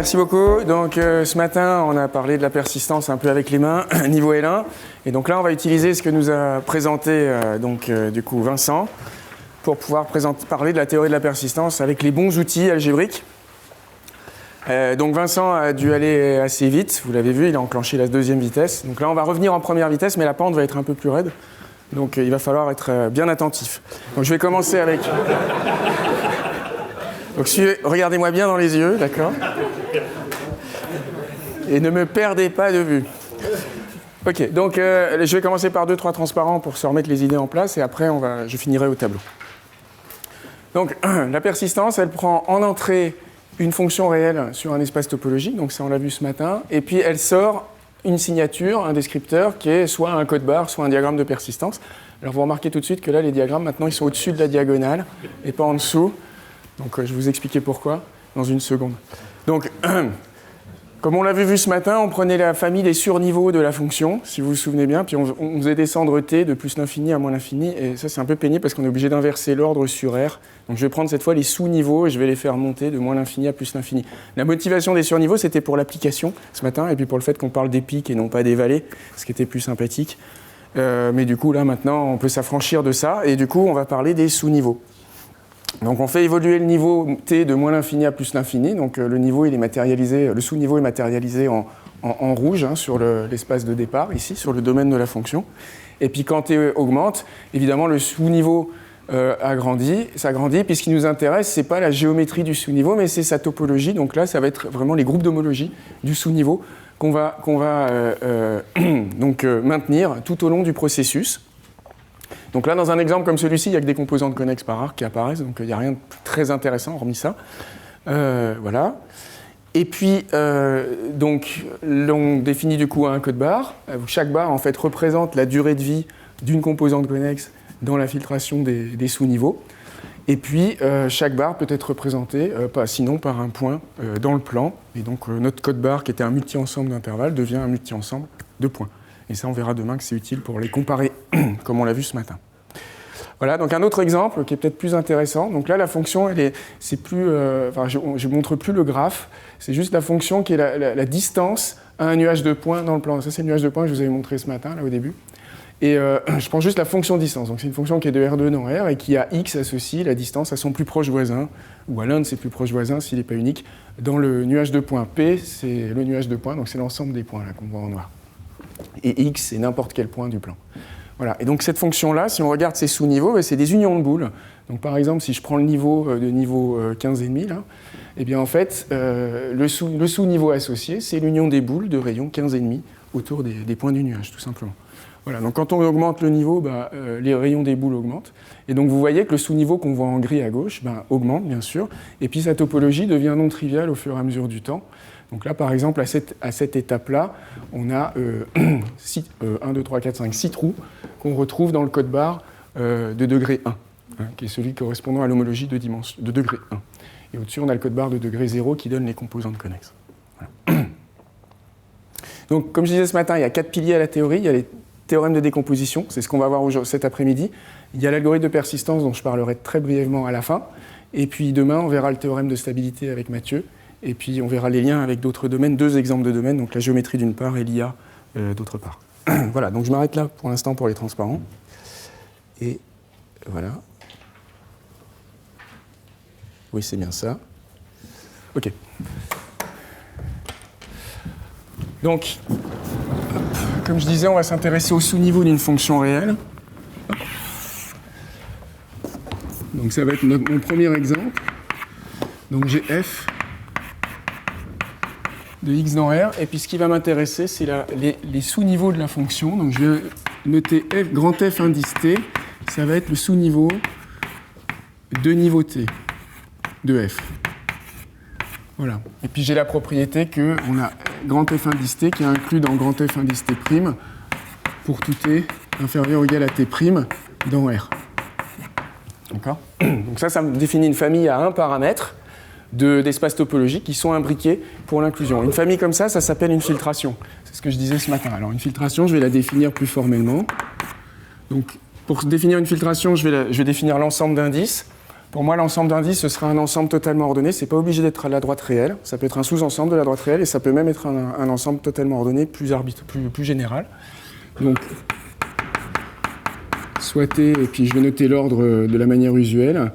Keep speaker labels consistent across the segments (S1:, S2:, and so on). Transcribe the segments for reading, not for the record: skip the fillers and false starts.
S1: Merci beaucoup. Donc ce matin, on a parlé de la persistance un peu avec les mains, niveau L1. Et donc là, on va utiliser ce que nous a présenté du coup Vincent pour pouvoir parler de la théorie de la persistance avec les bons outils algébriques. Donc Vincent a dû aller assez vite, vous l'avez vu, il a enclenché la deuxième vitesse. Donc là, on va revenir en première vitesse, mais la pente va être un peu plus raide. Donc il va falloir être bien attentif. Donc je vais commencer avec... Donc regardez-moi bien dans les yeux, d'accord ? Et ne me perdez pas de vue. Ok, donc je vais commencer par 2-3 transparents pour se remettre les idées en place et après je finirai au tableau. Donc la persistance, elle prend en entrée une fonction réelle sur un espace topologique, donc ça on l'a vu ce matin, et puis elle sort une signature, un descripteur qui est soit un code barre, soit un diagramme de persistance. Alors vous remarquez tout de suite que là les diagrammes maintenant ils sont au-dessus de la diagonale et pas en dessous. Donc je vais vous expliquer pourquoi dans une seconde. Donc comme on l'avait vu ce matin, on prenait la famille des surniveaux de la fonction, si vous vous souvenez bien, puis on faisait descendre t de plus l'infini à moins l'infini, et ça c'est un peu pénible parce qu'on est obligé d'inverser l'ordre sur R. Donc je vais prendre cette fois les sous-niveaux et je vais les faire monter de moins l'infini à plus l'infini. La motivation des surniveaux, c'était pour l'application ce matin, et puis pour le fait qu'on parle des pics et non pas des vallées, ce qui était plus sympathique. Mais du coup là maintenant on peut s'affranchir de ça, et du coup on va parler des sous-niveaux. Donc on fait évoluer le niveau t de moins l'infini à plus l'infini, donc le sous-niveau est matérialisé en rouge sur l'espace de départ, ici, sur le domaine de la fonction. Et puis quand t augmente, évidemment le sous-niveau s'agrandit, puis ce qui nous intéresse, c'est pas la géométrie du sous-niveau, mais c'est sa topologie, donc là ça va être vraiment les groupes d'homologie du sous-niveau qu'on va maintenir tout au long du processus. Donc là, dans un exemple comme celui-ci, il n'y a que des composantes connexes par arc qui apparaissent, donc il n'y a rien de très intéressant hormis ça. Voilà. Et puis, on définit du coup un code barre. Chaque barre, en fait, représente la durée de vie d'une composante connexe dans la filtration des sous-niveaux. Et puis, chaque barre peut être représentée, sinon par un point dans le plan. Et donc, notre code barre, qui était un multi-ensemble d'intervalles, devient un multi-ensemble de points. Et ça, on verra demain que c'est utile pour les comparer, comme on l'a vu ce matin. Voilà, donc un autre exemple qui est peut-être plus intéressant. Donc là, la fonction, je ne montre plus le graphe, c'est juste la fonction qui est la distance à un nuage de points dans le plan. Ça, c'est le nuage de points que je vous avais montré ce matin, là, au début. Et je prends juste la fonction distance. Donc c'est une fonction qui est de R2 dans R et qui a x associe la distance à son plus proche voisin, ou à l'un de ses plus proches voisins s'il n'est pas unique. Dans le nuage de points P, c'est le nuage de points, donc c'est l'ensemble des points là qu'on voit en noir. Et x, c'est n'importe quel point du plan. Voilà. Et donc cette fonction-là, si on regarde ses sous-niveaux, c'est des unions de boules. Donc par exemple, si je prends le niveau de niveau 15,5, là, eh bien en fait, le sous-niveau associé, c'est l'union des boules de rayon 15,5 autour des points du nuage, tout simplement. Voilà. Donc quand on augmente le niveau, les rayons des boules augmentent. Et donc vous voyez que le sous-niveau qu'on voit en gris à gauche augmente, bien sûr. Et puis sa topologie devient non triviale au fur et à mesure du temps. Donc là, par exemple, à cette étape-là, on a 6 trous qu'on retrouve dans le code barre de degré 1, qui est celui correspondant à l'homologie de degré 1. Et au-dessus, on a le code barre de degré 0 qui donne les composantes connexes. Voilà. Donc, comme je disais ce matin, il y a 4 piliers à la théorie. Il y a les théorèmes de décomposition, c'est ce qu'on va voir cet après-midi. Il y a l'algorithme de persistance, dont je parlerai très brièvement à la fin. Et puis demain, on verra le théorème de stabilité avec Mathieu. Et puis on verra les liens avec d'autres domaines, 2 exemples de domaines, donc la géométrie d'une part et l'IA d'autre part. Voilà, donc je m'arrête là pour l'instant pour les transparents. Et voilà. Oui, c'est bien ça. OK. Donc, comme je disais, on va s'intéresser au sous-niveau d'une fonction réelle. Donc ça va être mon premier exemple. Donc j'ai f de x dans R, et puis ce qui va m'intéresser, c'est les sous-niveaux de la fonction. Donc je vais noter grand F indice t, ça va être le sous-niveau de niveau t de f. Voilà. Et puis j'ai la propriété qu'on a grand F indice t qui est inclus dans grand F indice t' pour tout t inférieur ou égal à t' dans R. D'accord ? Donc ça me définit une famille à un paramètre d'espaces topologiques qui sont imbriqués pour l'inclusion. Une famille comme ça s'appelle une filtration. C'est ce que je disais ce matin. Alors une filtration, je vais la définir plus formellement. Donc pour définir une filtration, je vais définir l'ensemble d'indices. Pour moi, l'ensemble d'indices, ce sera un ensemble totalement ordonné. Ce n'est pas obligé d'être la droite réelle. Ça peut être un sous-ensemble de la droite réelle et ça peut même être un ensemble totalement ordonné, plus général. Donc, soit T, et puis je vais noter l'ordre de la manière usuelle.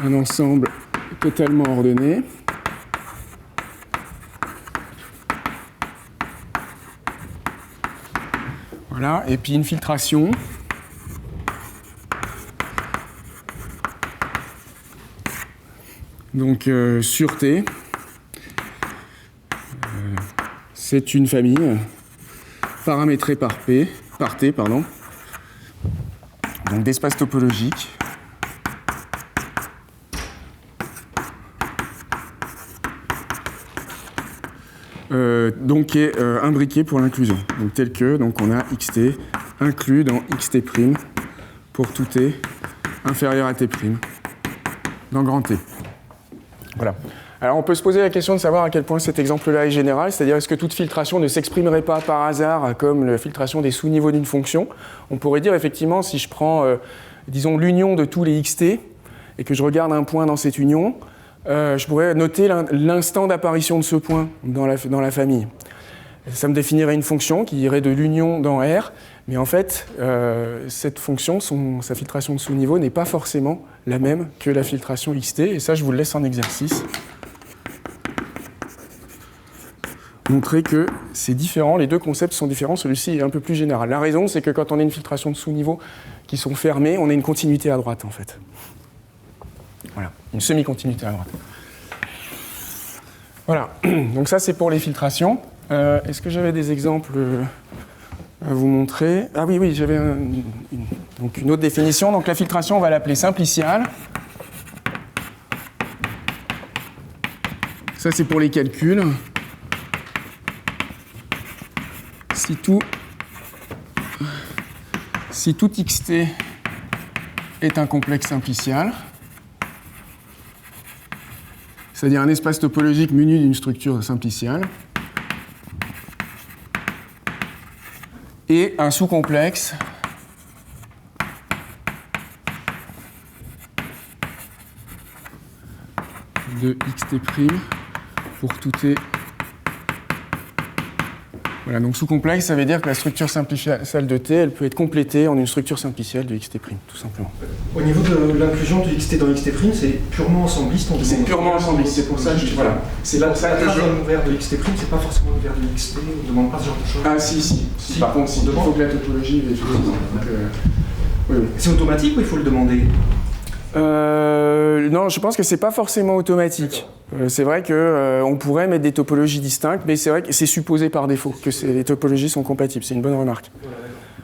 S1: Un ensemble totalement ordonné. Voilà, et puis une filtration. Donc sur T, c'est une famille paramétrée par T, donc d'espace topologique. Donc qui est imbriqué pour l'inclusion. Donc tel que, donc on a xt inclus dans xt' pour tout t inférieur à t' dans grand T. Voilà. Alors on peut se poser la question de savoir à quel point cet exemple-là est général, c'est-à-dire est-ce que toute filtration ne s'exprimerait pas par hasard comme la filtration des sous-niveaux d'une fonction. On pourrait dire effectivement si je prends, disons, l'union de tous les xt et que je regarde un point dans cette union, je pourrais noter l'instant d'apparition de ce point dans la famille. Ça me définirait une fonction qui irait de l'union dans R, mais en fait, cette fonction, sa filtration de sous-niveau n'est pas forcément la même que la filtration xt, et ça, je vous le laisse en exercice. Montrer que c'est différent, les deux concepts sont différents, celui-ci est un peu plus général. La raison, c'est que quand on a une filtration de sous-niveau qui sont fermées, on a une continuité à droite, en fait. Voilà, une semi-continuité à droite. Voilà, donc ça c'est pour les filtrations. Est-ce que j'avais des exemples à vous montrer? Ah oui, j'avais une autre définition. Donc la filtration, on va l'appeler simpliciale. Ça c'est pour les calculs. Si tout xt est un complexe simplicial, c'est-à-dire un espace topologique muni d'une structure simpliciale, et un sous-complexe de xt' pour tout t. Voilà, donc sous-complexe, ça veut dire que la structure simpliciale de t, elle peut être complétée en une structure simpliciale de xt', tout simplement.
S2: Au niveau de l'inclusion de xt dans xt', c'est purement ensembliste.
S1: C'est purement ensembliste, c'est pour ça que voilà.
S2: C'est pour ça que un ouvert de xt', c'est pas forcément ouvert de xt, on ne demande pas ce genre de choses.
S1: Ah si. Par contre, il faut que la topologie est effectivement. Oui.
S2: C'est automatique ou il faut le demander?
S1: Non, je pense que c'est pas forcément automatique. C'est vrai qu'on pourrait mettre des topologies distinctes, mais c'est vrai que c'est supposé par défaut que les topologies sont compatibles. C'est une bonne remarque.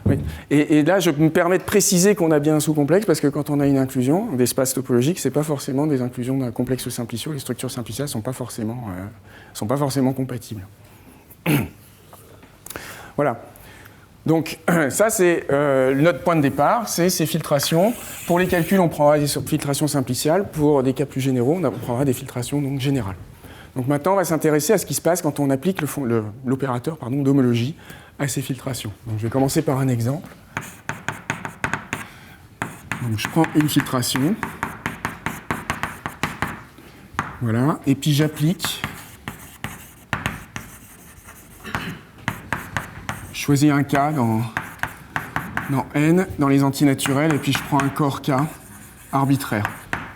S1: Oui. Et là, je me permets de préciser qu'on a bien un sous-complexe, parce que quand on a une inclusion d'espace topologique, c'est pas forcément des inclusions d'un complexe simplicio. Les structures simpliciales sont pas forcément compatibles. Voilà. Donc ça, c'est notre point de départ, c'est ces filtrations. Pour les calculs, on prendra des filtrations simpliciales. Pour des cas plus généraux, on prendra des filtrations donc, générales. Donc maintenant, on va s'intéresser à ce qui se passe quand on applique l'opérateur d'homologie à ces filtrations. Donc je vais commencer par un exemple. Donc je prends une filtration. Voilà, et puis j'applique. Je choisis un K dans N, dans les antinaturels, et puis je prends un corps K arbitraire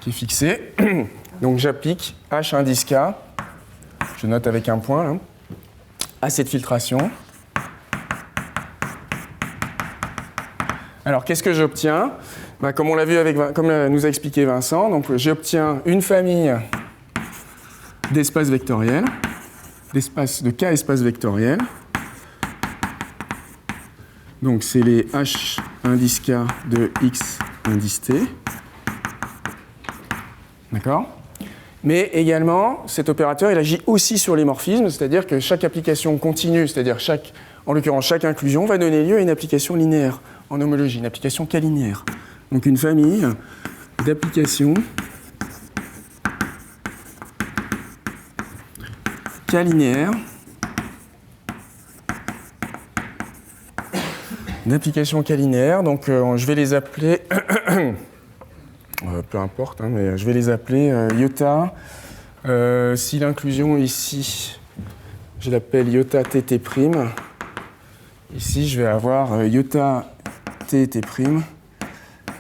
S1: qui est fixé. Donc j'applique H indice K, je note avec un point, là, à cette filtration. Alors qu'est-ce que j'obtiens? Comme on l'a vu, comme nous a expliqué Vincent, donc j'obtiens une famille d'espaces vectoriels, de K espaces vectoriels. Donc c'est les H indice K de X indice T. D'accord? Mais également, cet opérateur, il agit aussi sur les morphismes, c'est-à-dire que chaque application continue, c'est-à-dire en l'occurrence chaque inclusion, va donner lieu à une application linéaire en homologie, une application K-linéaire. Donc une famille d'applications K-linéaires d'applications K-linéaires, donc je vais les appeler peu importe, hein, mais je vais les appeler iota. Si l'inclusion ici, je l'appelle iota tt', ici je vais avoir iota tt'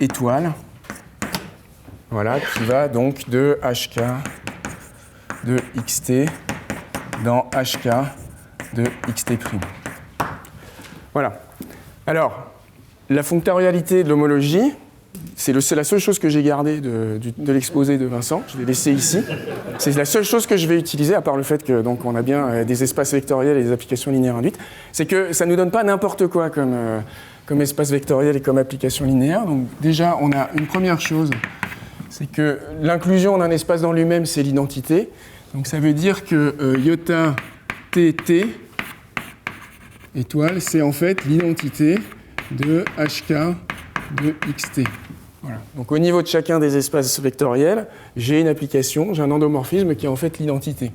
S1: étoile, voilà, qui va donc de hk de xt dans hk de xt'. Voilà. Alors, la fonctorialité de l'homologie, c'est la seule chose que j'ai gardée de l'exposé de Vincent. Je l'ai laissé ici. C'est la seule chose que je vais utiliser, à part le fait que donc on a bien des espaces vectoriels et des applications linéaires induites. C'est que ça ne nous donne pas n'importe quoi comme espace vectoriel et comme application linéaire. Donc déjà, on a une première chose, c'est que l'inclusion d'un espace dans lui-même, c'est l'identité. Donc ça veut dire que iota tt étoile, c'est en fait l'identité de hk de xt. Voilà. Donc au niveau de chacun des espaces vectoriels, j'ai une application, j'ai un endomorphisme qui est en fait l'identité.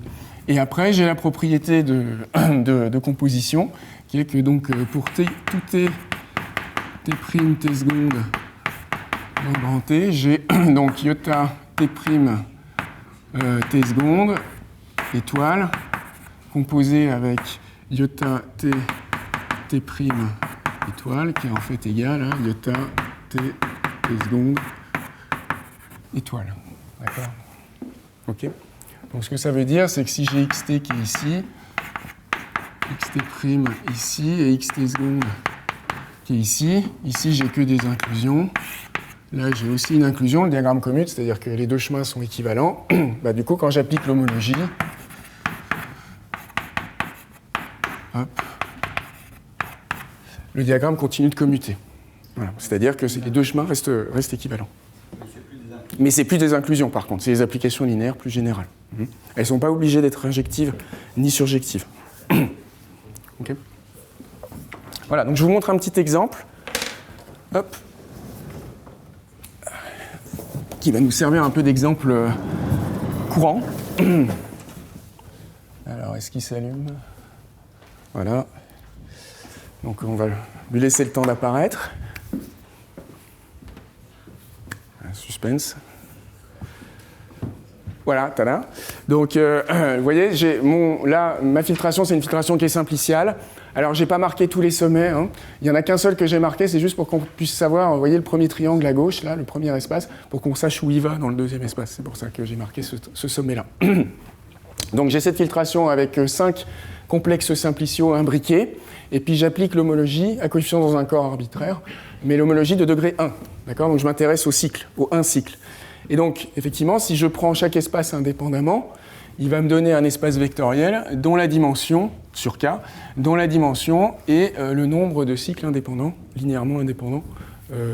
S1: Et après, j'ai la propriété de composition, qui est que donc pour tout t seconde dans grand T, j'ai donc iota t' t seconde étoile composé avec iota t étoile qui est en fait égal à iota t seconde étoile. D'accord? Ok. Donc ce que ça veut dire, c'est que si j'ai xt qui est ici, xt' ici et xt seconde qui est ici, j'ai que des inclusions. Là, j'ai aussi une inclusion, le diagramme commute, c'est-à-dire que les deux chemins sont équivalents. Bah, du coup, quand j'applique l'homologie, hop, le diagramme continue de commuter. Voilà. C'est-à-dire que les deux chemins restent équivalents. Mais c'est plus des inclusions, par contre. C'est des applications linéaires plus générales. Elles ne sont pas obligées d'être injectives ni surjectives. Okay. Voilà, donc je vous montre un petit exemple. Hop. Qui va nous servir un peu d'exemple courant. Alors, est-ce qu'il s'allume? Voilà. Donc, on va lui laisser le temps d'apparaître. Un suspense. Voilà, tada. Donc, vous voyez, là, ma filtration, c'est une filtration qui est simpliciale. Alors, je n'ai pas marqué tous les sommets. Hein. Il n'y en a qu'un seul que j'ai marqué, c'est juste pour qu'on puisse savoir, vous voyez le premier triangle à gauche, là, le premier espace, pour qu'on sache où il va dans le deuxième espace. C'est pour ça que j'ai marqué ce sommet-là. Donc, j'ai cette filtration avec 5 complexes simpliciaux imbriqués, et puis j'applique l'homologie à coefficient dans un corps arbitraire, mais l'homologie de degré 1. D'accord? Donc, je m'intéresse au cycle, au 1 cycle. Et donc, effectivement, si je prends chaque espace indépendamment, il va me donner un espace vectoriel dont la dimension, sur K, dont la dimension est le nombre de cycles indépendants, linéairement indépendants,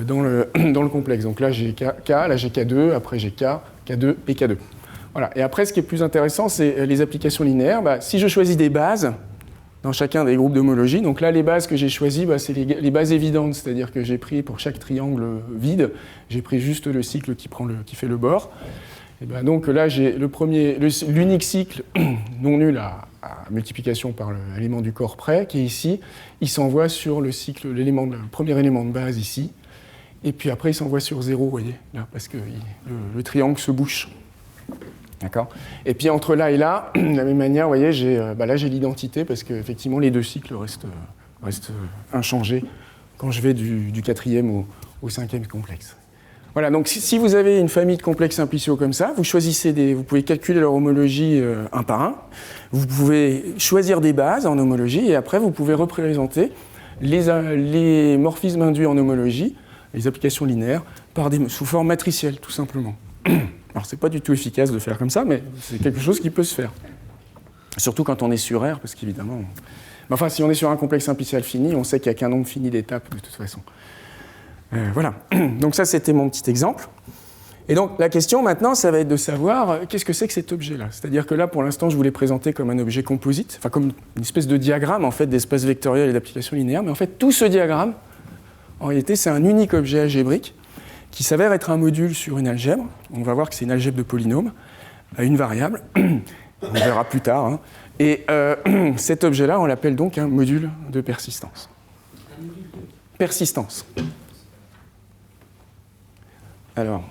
S1: dans le complexe. Donc là, j'ai K, là j'ai K2, après j'ai K, K2 et K2. Voilà. Et après, ce qui est plus intéressant, c'est les applications linéaires. Bah, si je choisis des bases dans chacun des groupes d'homologie, donc là, les bases que j'ai choisies, bah, c'est les bases évidentes, c'est-à-dire que j'ai pris pour chaque triangle vide, j'ai pris juste le cycle qui fait le bord. Et ben donc là, j'ai l'unique cycle non nul à multiplication par l'élément du corps près, qui est ici. Il s'envoie sur le cycle, le premier élément de base ici. Et puis après, il s'envoie sur 0, vous voyez, là, parce que le triangle se bouche. D'accord? Et puis entre là et là, de la même manière, vous voyez, là j'ai l'identité, parce qu'effectivement, les deux cycles restent inchangés quand je vais du quatrième au cinquième complexe. Voilà, donc si vous avez une famille de complexes simpliciaux comme ça, vous pouvez calculer leur homologie un par un, vous pouvez choisir des bases en homologie, et après vous pouvez représenter les morphismes induits en homologie, les applications linéaires, sous forme matricielle, tout simplement. Alors c'est pas du tout efficace de faire comme ça, mais c'est quelque chose qui peut se faire. Surtout quand on est sur R, parce qu'évidemment... Enfin, si on est sur un complexe simplicial fini, on sait qu'il n'y a qu'un nombre fini d'étapes de toute façon. Voilà, donc ça c'était mon petit exemple. Et donc la question maintenant, ça va être de savoir qu'est-ce que c'est que cet objet-là. C'est-à-dire que là, pour l'instant, je vous l'ai présenté comme un objet composite, enfin comme une espèce de diagramme en fait d'espace vectoriel et d'application linéaire, mais en fait tout ce diagramme, en réalité, c'est un unique objet algébrique qui s'avère être un module sur une algèbre. On va voir que c'est une algèbre de polynômes à une variable. On verra plus tard. Hein. Et cet objet-là, on l'appelle donc un module de persistance. Persistance. Alors,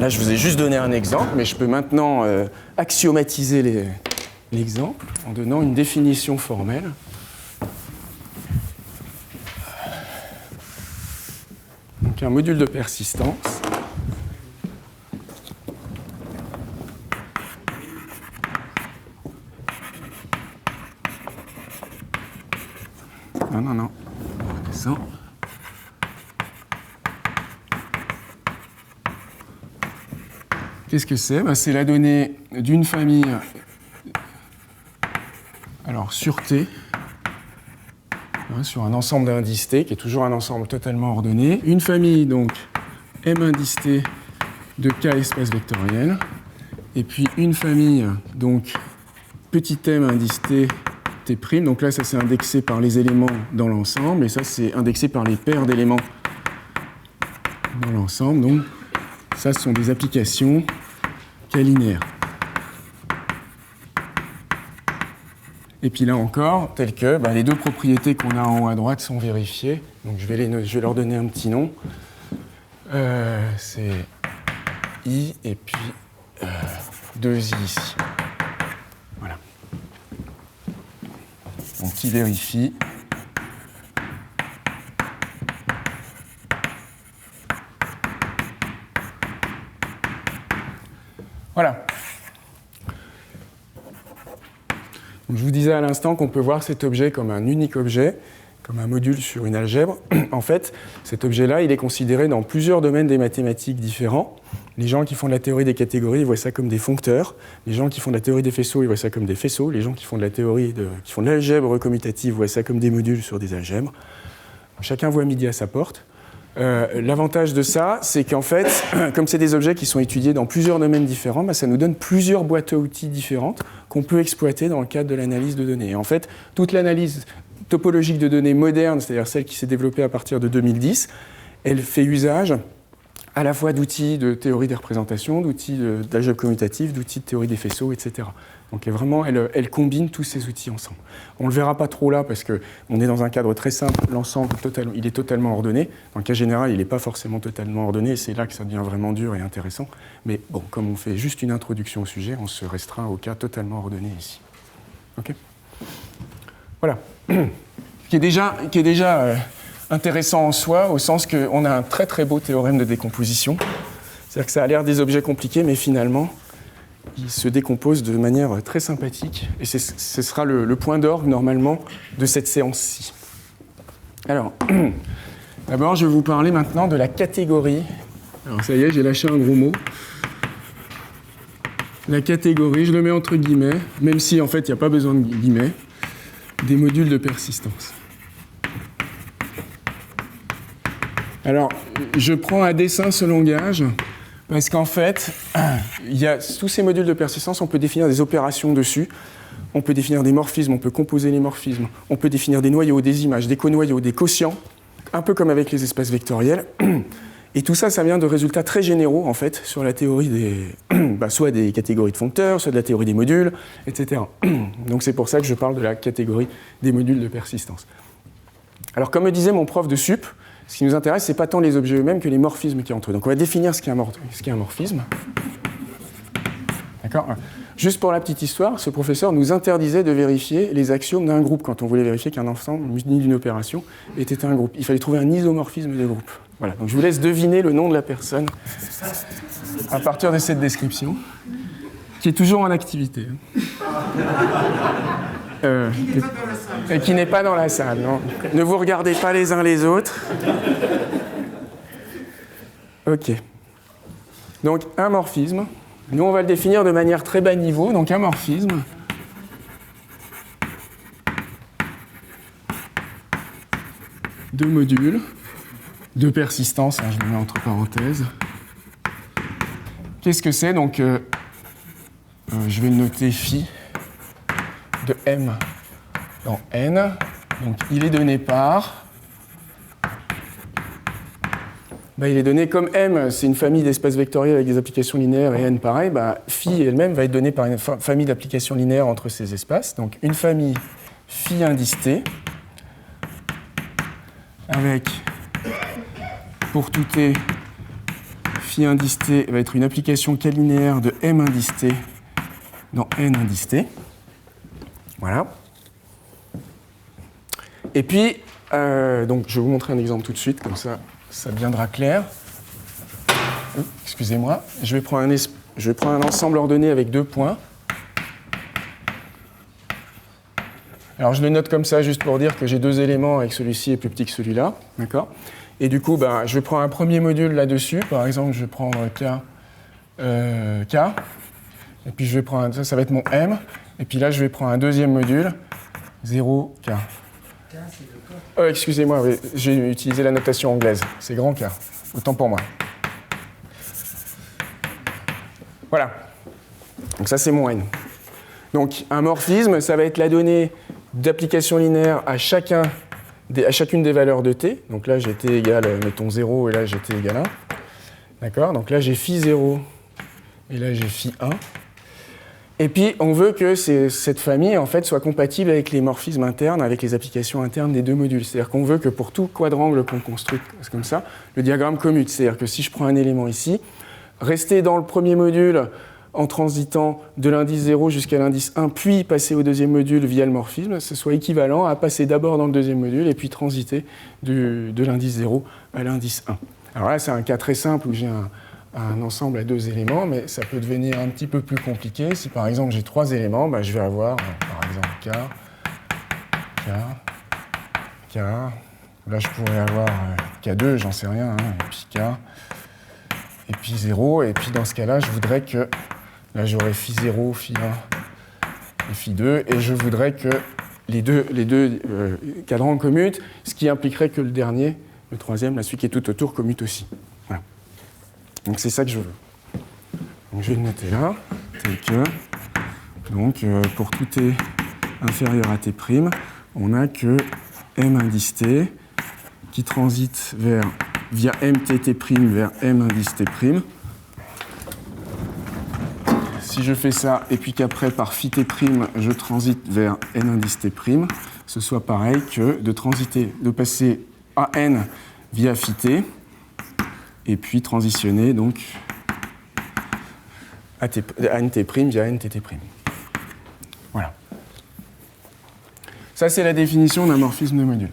S1: Là, je vous ai juste donné un exemple, mais je peux maintenant axiomatiser l'exemple en donnant une définition formelle. Donc un module de persistance non, ça. Qu'est-ce que c'est? C'est la donnée d'une famille, alors sur T, sur un ensemble d'indices T, qui est toujours un ensemble totalement ordonné. Une famille, donc, M indice T de K espace vectoriel. Et puis une famille, donc, petit m indice T, T'. Donc là, ça, c'est indexé par les éléments dans l'ensemble. Et ça, c'est indexé par les paires d'éléments dans l'ensemble. Donc, ça, ce sont des applications K-linéaires. Et puis là encore, tel que les deux propriétés qu'on a en haut à droite sont vérifiées. Donc je vais leur donner un petit nom. C'est I et puis 2I ici. Voilà. Donc qui vérifie. Voilà. Donc, je vous disais à l'instant qu'on peut voir cet objet comme un unique objet, comme un module sur une algèbre. En fait, cet objet-là, il est considéré dans plusieurs domaines des mathématiques différents. Les gens qui font de la théorie des catégories, ils voient ça comme des foncteurs. Les gens qui font de la théorie des faisceaux, ils voient ça comme des faisceaux. Les gens qui font de l'algèbre commutative voient ça comme des modules sur des algèbres. Chacun voit midi à sa porte. L'avantage de ça, c'est qu'en fait, comme c'est des objets qui sont étudiés dans plusieurs domaines différents, ça nous donne plusieurs boîtes à outils différentes qu'on peut exploiter dans le cadre de l'analyse de données. Et en fait, toute l'analyse topologique de données moderne, c'est-à-dire celle qui s'est développée à partir de 2010, elle fait usage à la fois d'outils de théorie des représentations, d'outils d'algèbre commutative, d'outils de théorie des faisceaux, etc. Donc vraiment, elle combine tous ces outils ensemble. On ne le verra pas trop là parce qu'on est dans un cadre très simple, l'ensemble il est totalement ordonné. Dans le cas général, il n'est pas forcément totalement ordonné, et c'est là que ça devient vraiment dur et intéressant. Mais bon, comme on fait juste une introduction au sujet, on se restreint au cas totalement ordonné ici. OK ? Voilà. Qui est déjà intéressant en soi, au sens qu'on a un très très beau théorème de décomposition. C'est-à-dire que ça a l'air des objets compliqués, mais finalement, ils se décomposent de manière très sympathique. Et ce sera le point d'orgue, normalement, de cette séance-ci. Alors, d'abord, je vais vous parler maintenant de la catégorie. Alors, ça y est, j'ai lâché un gros mot. La catégorie, je le mets entre guillemets, même si, en fait, il n'y a pas besoin de guillemets, des modules de persistance. Alors, je prends à dessein ce langage parce qu'en fait, il y a tous ces modules de persistance, on peut définir des opérations dessus, on peut définir des morphismes, on peut composer les morphismes, on peut définir des noyaux, des images, des conoyaux, des quotients, un peu comme avec les espaces vectoriels. Et tout ça, ça vient de résultats très généraux, en fait, sur la théorie soit des catégories de foncteurs, soit de la théorie des modules, etc. Donc c'est pour ça que je parle de la catégorie des modules de persistance. Alors, comme me disait mon prof de sup, ce qui nous intéresse, ce n'est pas tant les objets eux-mêmes que les morphismes qui entre eux. Donc on va définir ce qu'est un morphisme. D'accord ? Juste pour la petite histoire, ce professeur nous interdisait de vérifier les axiomes d'un groupe quand on voulait vérifier qu'un ensemble muni d'une opération était un groupe. Il fallait trouver un isomorphisme de groupe. Voilà. Donc je vous laisse deviner le nom de la personne à partir de cette description, qui est toujours en activité. Et qui n'est pas dans la salle, non. Ne vous regardez pas les uns les autres. OK. Donc, un morphisme. Nous, on va le définir de manière très bas niveau. Donc, un morphisme. De modules, de persistance, je le mets entre parenthèses. Qu'est-ce que c'est ? Donc, je vais le noter phi de M dans N. Donc, il est donné par... il est donné comme M, c'est une famille d'espaces vectoriels avec des applications linéaires, et N pareil, phi elle-même va être donnée par une famille d'applications linéaires entre ces espaces. Donc, une famille phi indice T, avec, pour tout T, phi indice t va être une application K-linéaire de M indice t dans N indice t. Voilà. Et puis, donc je vais vous montrer un exemple tout de suite, comme ça, ça deviendra clair. Excusez-moi. Je vais prendre un ensemble ordonné avec 2 points. Alors je le note comme ça, juste pour dire que j'ai 2 éléments et que celui-ci est plus petit que celui-là. D'accord ? Et du coup, je vais prendre un premier module là-dessus. Par exemple, je vais prendre K. Et puis je vais prendre, ça va être mon M. Et puis là, je vais prendre un deuxième module, 0, K. Excusez-moi, oui, j'ai utilisé la notation anglaise. C'est grand K. Autant pour moi. Voilà. Donc ça, c'est mon N. Donc un morphisme, ça va être la donnée d'application linéaire à chacune des valeurs de t. Donc là, j'ai t égale, mettons, 0, et là, j'ai t égale 1. D'accord ? Donc là, j'ai phi 0, et là, j'ai phi 1. Et puis, on veut que cette famille, en fait, soit compatible avec les morphismes internes, avec les applications internes des 2 modules. C'est-à-dire qu'on veut que pour tout quadrangle qu'on construit comme ça, le diagramme commute. C'est-à-dire que si je prends un élément ici, rester dans le premier module en transitant de l'indice 0 jusqu'à l'indice 1, puis passer au deuxième module via le morphisme, ce soit équivalent à passer d'abord dans le deuxième module et puis transiter de l'indice 0 à l'indice 1. Alors là, c'est un cas très simple où j'ai un ensemble à 2 éléments, mais ça peut devenir un petit peu plus compliqué. Si par exemple j'ai 3 éléments, je vais avoir par exemple K. Là, je pourrais avoir K2, j'en sais rien, et puis K. Et puis 0, et puis dans ce cas-là, je voudrais que, là j'aurais phi 0, phi 1 et phi 2, et je voudrais que les deux cadrans commutent, ce qui impliquerait que le dernier, le troisième, celui qui est tout autour, commute aussi. Voilà. Donc c'est ça que je veux. Donc je vais le noter là, tel que, donc pour tout t inférieur à t', on n'a que m indice t qui transite via mtt' vers m indice t'. Si je fais ça, et puis qu'après, par phi t', je transite vers n indice t', ce soit pareil que de passer à n via phi t, et puis transitionner donc à nt' via ntt'. Voilà. Ça, c'est la définition d'un morphisme de module,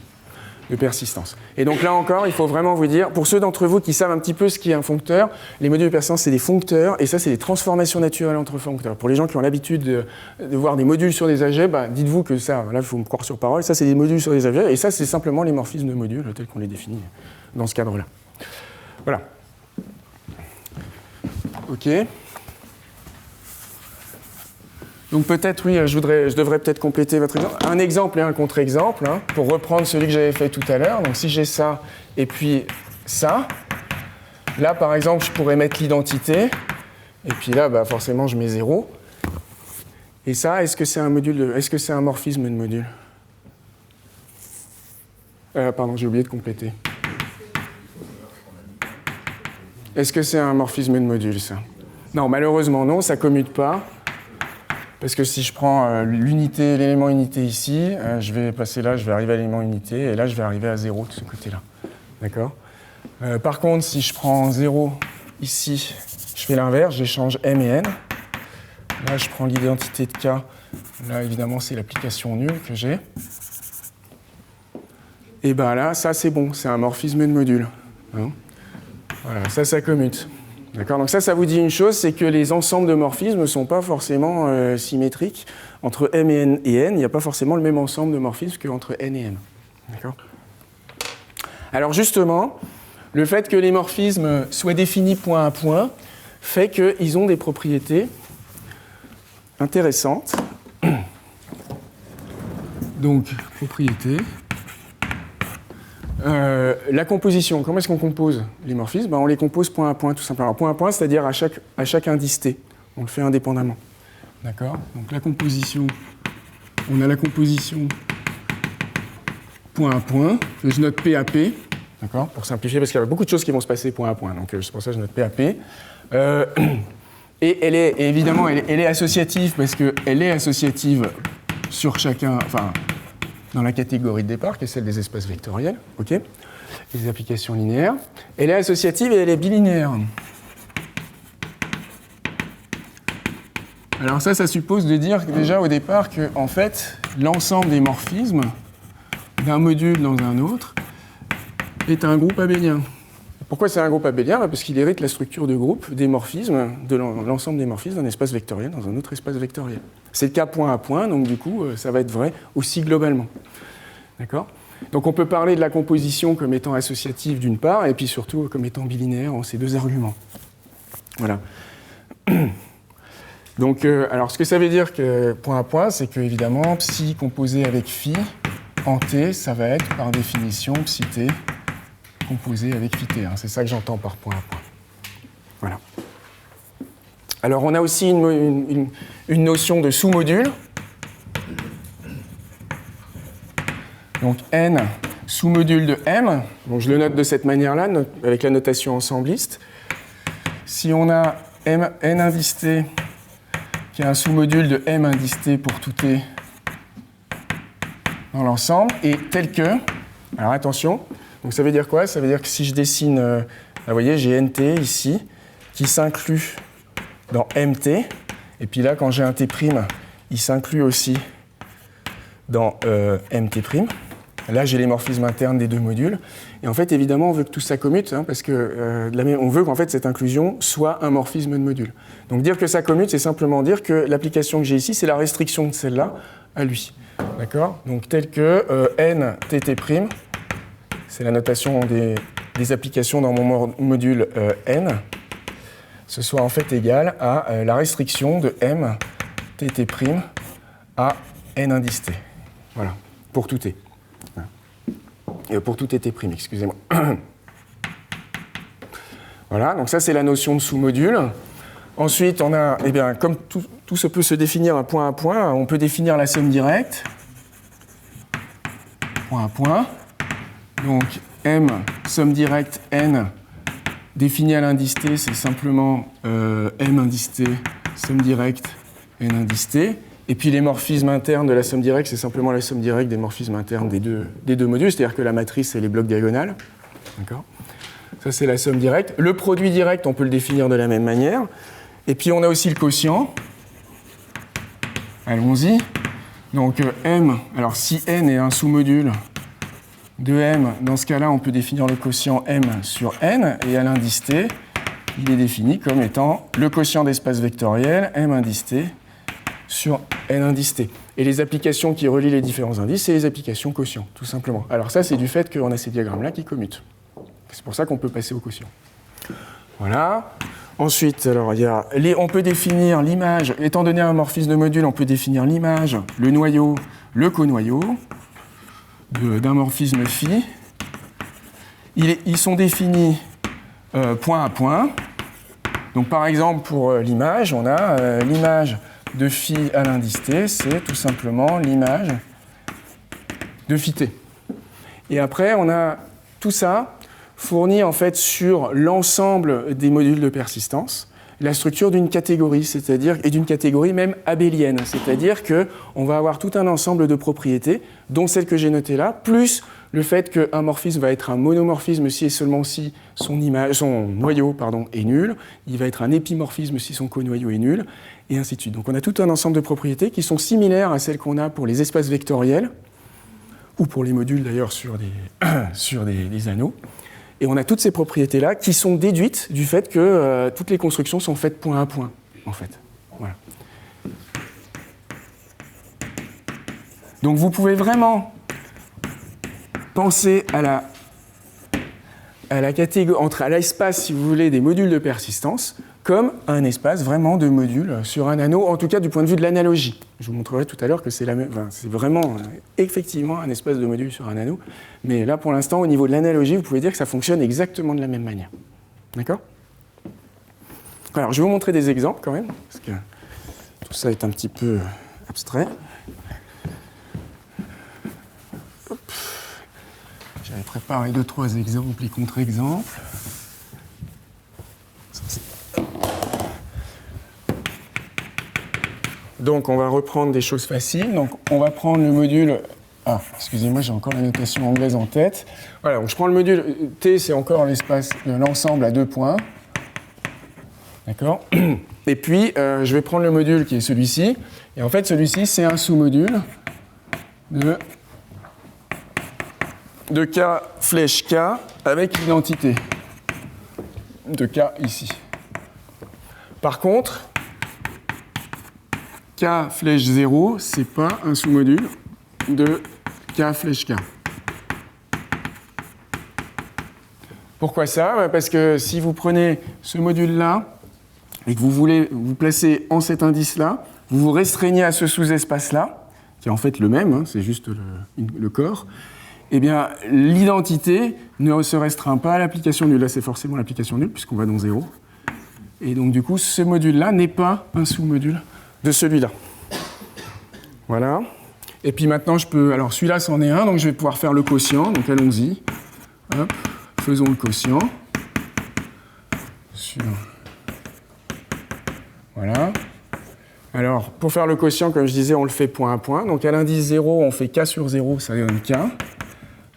S1: de persistance. Et donc là encore, il faut vraiment vous dire, pour ceux d'entre vous qui savent un petit peu ce qu'est un foncteur, les modules de persistance, c'est des foncteurs, et ça, c'est des transformations naturelles entre foncteurs. Pour les gens qui ont l'habitude de voir des modules sur des algèbres, dites-vous que ça, là, il faut me croire sur parole, ça, c'est des modules sur des algèbres, et ça, c'est simplement les morphismes de modules, tels qu'on les définit dans ce cadre-là. Voilà. OK. Donc peut-être, oui, je devrais peut-être compléter votre exemple. Un exemple et un contre-exemple, pour reprendre celui que j'avais fait tout à l'heure. Donc si j'ai ça et puis ça, là par exemple, je pourrais mettre l'identité, et puis là, forcément, je mets 0. Et ça, est-ce que c'est un morphisme de module ? Pardon, j'ai oublié de compléter. Est-ce que c'est un morphisme de module, ça ? Non, malheureusement non, ça ne commute pas. Parce que si je prends l'élément unité ici, je vais passer là, je vais arriver à l'élément unité, et là, je vais arriver à 0 de ce côté-là. D'accord ? Par contre, si je prends 0 ici, je fais l'inverse, j'échange m et n. Là, je prends l'identité de K. Là, évidemment, c'est l'application nulle que j'ai. Et là, ça, c'est bon, c'est un morphisme de module. Voilà, ça commute. D'accord ? Donc ça vous dit une chose, c'est que les ensembles de morphismes ne sont pas forcément symétriques. Entre M et N, il n'y a pas forcément le même ensemble de morphismes qu'entre N et M. D'accord ? Alors justement, le fait que les morphismes soient définis point à point fait qu'ils ont des propriétés intéressantes. Donc, propriété. La composition, comment est-ce qu'on compose les morphismes ? On les compose point à point, tout simplement. Alors, point à point, c'est-à-dire à chaque indice t. On le fait indépendamment. D'accord ? Donc la composition, on a la composition point à point. Je note P à P, d'accord ? Pour simplifier, parce qu'il y a beaucoup de choses qui vont se passer point à point. Donc c'est pour ça que je note P à P. Et elle est évidemment, elle est associative, parce qu'elle est associative sur chacun, dans la catégorie de départ, qui est celle des espaces vectoriels, ok, les applications linéaires. Elle est associative et elle est bilinéaire. Alors ça suppose de dire déjà au départ que, en fait, l'ensemble des morphismes d'un module dans un autre est un groupe abélien. Pourquoi c'est un groupe abélien? Parce qu'il hérite la structure de groupe des morphismes, de l'ensemble des morphismes d'un espace vectoriel dans un autre espace vectoriel. C'est le cas point à point, donc du coup, ça va être vrai aussi globalement. D'accord? Donc on peut parler de la composition comme étant associative d'une part, et puis surtout comme étant bilinéaire en ces deux arguments. Voilà. Donc, alors ce que ça veut dire que point à point, c'est que évidemment, psi composé avec phi en T, ça va être par définition psi T composé avec phi T. Hein. C'est ça que j'entends par point à point. Voilà. Alors on a aussi une notion de sous-module. Donc n sous-module de m. Donc je le note de cette manière-là, avec la notation ensembliste. Si on a n indice t qui est un sous-module de m indice t pour tout t dans l'ensemble, et tel que, alors attention, donc ça veut dire quoi? Ça veut dire que si je dessine, vous voyez, j'ai nt ici, qui s'inclut dans mt, et puis là, quand j'ai un t', il s'inclut aussi dans mt'. Là, j'ai les morphismes internes des deux modules. Et en fait, évidemment, on veut que tout ça commute, hein, parce que on veut qu'en fait, cette inclusion soit un morphisme de module. Donc dire que ça commute, c'est simplement dire que l'application que j'ai ici, c'est la restriction de celle-là à lui. D'accord? Donc tel que n tt', c'est la notation des applications dans mon module n, ce soit en fait égal à la restriction de m tt' à n indice t. Voilà, pour tout t. Pour tout tt', excusez-moi. Voilà, donc ça c'est la notion de sous-module. Ensuite, on a, eh bien, comme tout se peut se définir à point, on peut définir la somme directe. Point à point. Donc m, somme directe n, définie à l'indice t, c'est simplement m indice t, somme directe n indice t. Et puis les morphismes internes de la somme directe, c'est simplement la somme directe des morphismes internes des deux modules, c'est-à-dire que la matrice, c'est les blocs diagonales. D'accord ? Ça, c'est la somme directe. Le produit direct, on peut le définir de la même manière. Et puis on a aussi le quotient. Allons-y. Donc m, alors si n est un sous-module de m, dans ce cas-là, on peut définir le quotient m sur n, et à l'indice t, il est défini comme étant le quotient d'espace vectoriel m indice t sur n indice t. Et les applications qui relient les différents indices, c'est les applications quotient, tout simplement. Alors ça, c'est du fait qu'on a ces diagrammes-là qui commutent. C'est pour ça qu'on peut passer au quotient. Voilà. Ensuite, alors, on peut définir l'image, étant donné un morphisme de module, on peut définir l'image, le noyau, le conoyau d'un morphisme phi. Ils sont définis point à point. Donc par exemple, pour l'image, on a l'image de phi à l'indice t, c'est tout simplement l'image de phi t. Et après, on a tout ça fourni en fait sur l'ensemble des modules de persistance, la structure d'une catégorie, c'est-à-dire, et d'une catégorie même abélienne, c'est-à-dire qu'on va avoir tout un ensemble de propriétés, dont celle que j'ai notée là, plus le fait qu'un morphisme va être un monomorphisme si et seulement si son noyau est nul, il va être un épimorphisme si son conoyau est nul, et ainsi de suite. Donc on a tout un ensemble de propriétés qui sont similaires à celles qu'on a pour les espaces vectoriels, ou pour les modules d'ailleurs sur des anneaux. Et on a toutes ces propriétés-là qui sont déduites du fait que toutes les constructions sont faites point à point, en fait. Voilà. Donc vous pouvez vraiment penser à la catégorie, à l'espace, si vous voulez, des modules de persistance, comme un espace vraiment de modules sur un anneau, en tout cas du point de vue de l'analogie. Je vous montrerai tout à l'heure que c'est vraiment effectivement un espace de modules sur un anneau, mais là pour l'instant au niveau de l'analogie, vous pouvez dire que ça fonctionne exactement de la même manière. D'accord ? Alors je vais vous montrer des exemples quand même, parce que tout ça est un petit peu abstrait. J'avais préparé 2-3 exemples et contre-exemples. Donc on va reprendre des choses faciles. Donc on va prendre le module... Ah, excusez-moi, j'ai encore la notation anglaise en tête. Voilà, donc je prends le module T, c'est encore l'espace de l'ensemble à 2 points. D'accord? Et puis, je vais prendre le module qui est celui-ci. Et en fait, celui-ci, c'est un sous-module de K flèche K avec l'identité de K ici. Par contre, K flèche 0, c'est pas un sous-module de K flèche K. Pourquoi ça? Parce que si vous prenez ce module-là et que vous voulez vous placer en cet indice-là, vous vous restreignez à ce sous-espace-là, qui est en fait le même, hein, c'est juste le corps, eh bien, l'identité ne se restreint pas à l'application nulle. Là, c'est forcément l'application nulle, puisqu'on va dans 0. Et donc, du coup, ce module-là n'est pas un sous-module de celui-là. Voilà. Et puis maintenant, je peux... Alors, celui-là, c'en est un, donc je vais pouvoir faire le quotient. Donc, allons-y. Hop, faisons le quotient. Voilà. Alors, pour faire le quotient, comme je disais, on le fait point à point. Donc, à l'indice 0, on fait K sur 0, ça donne K.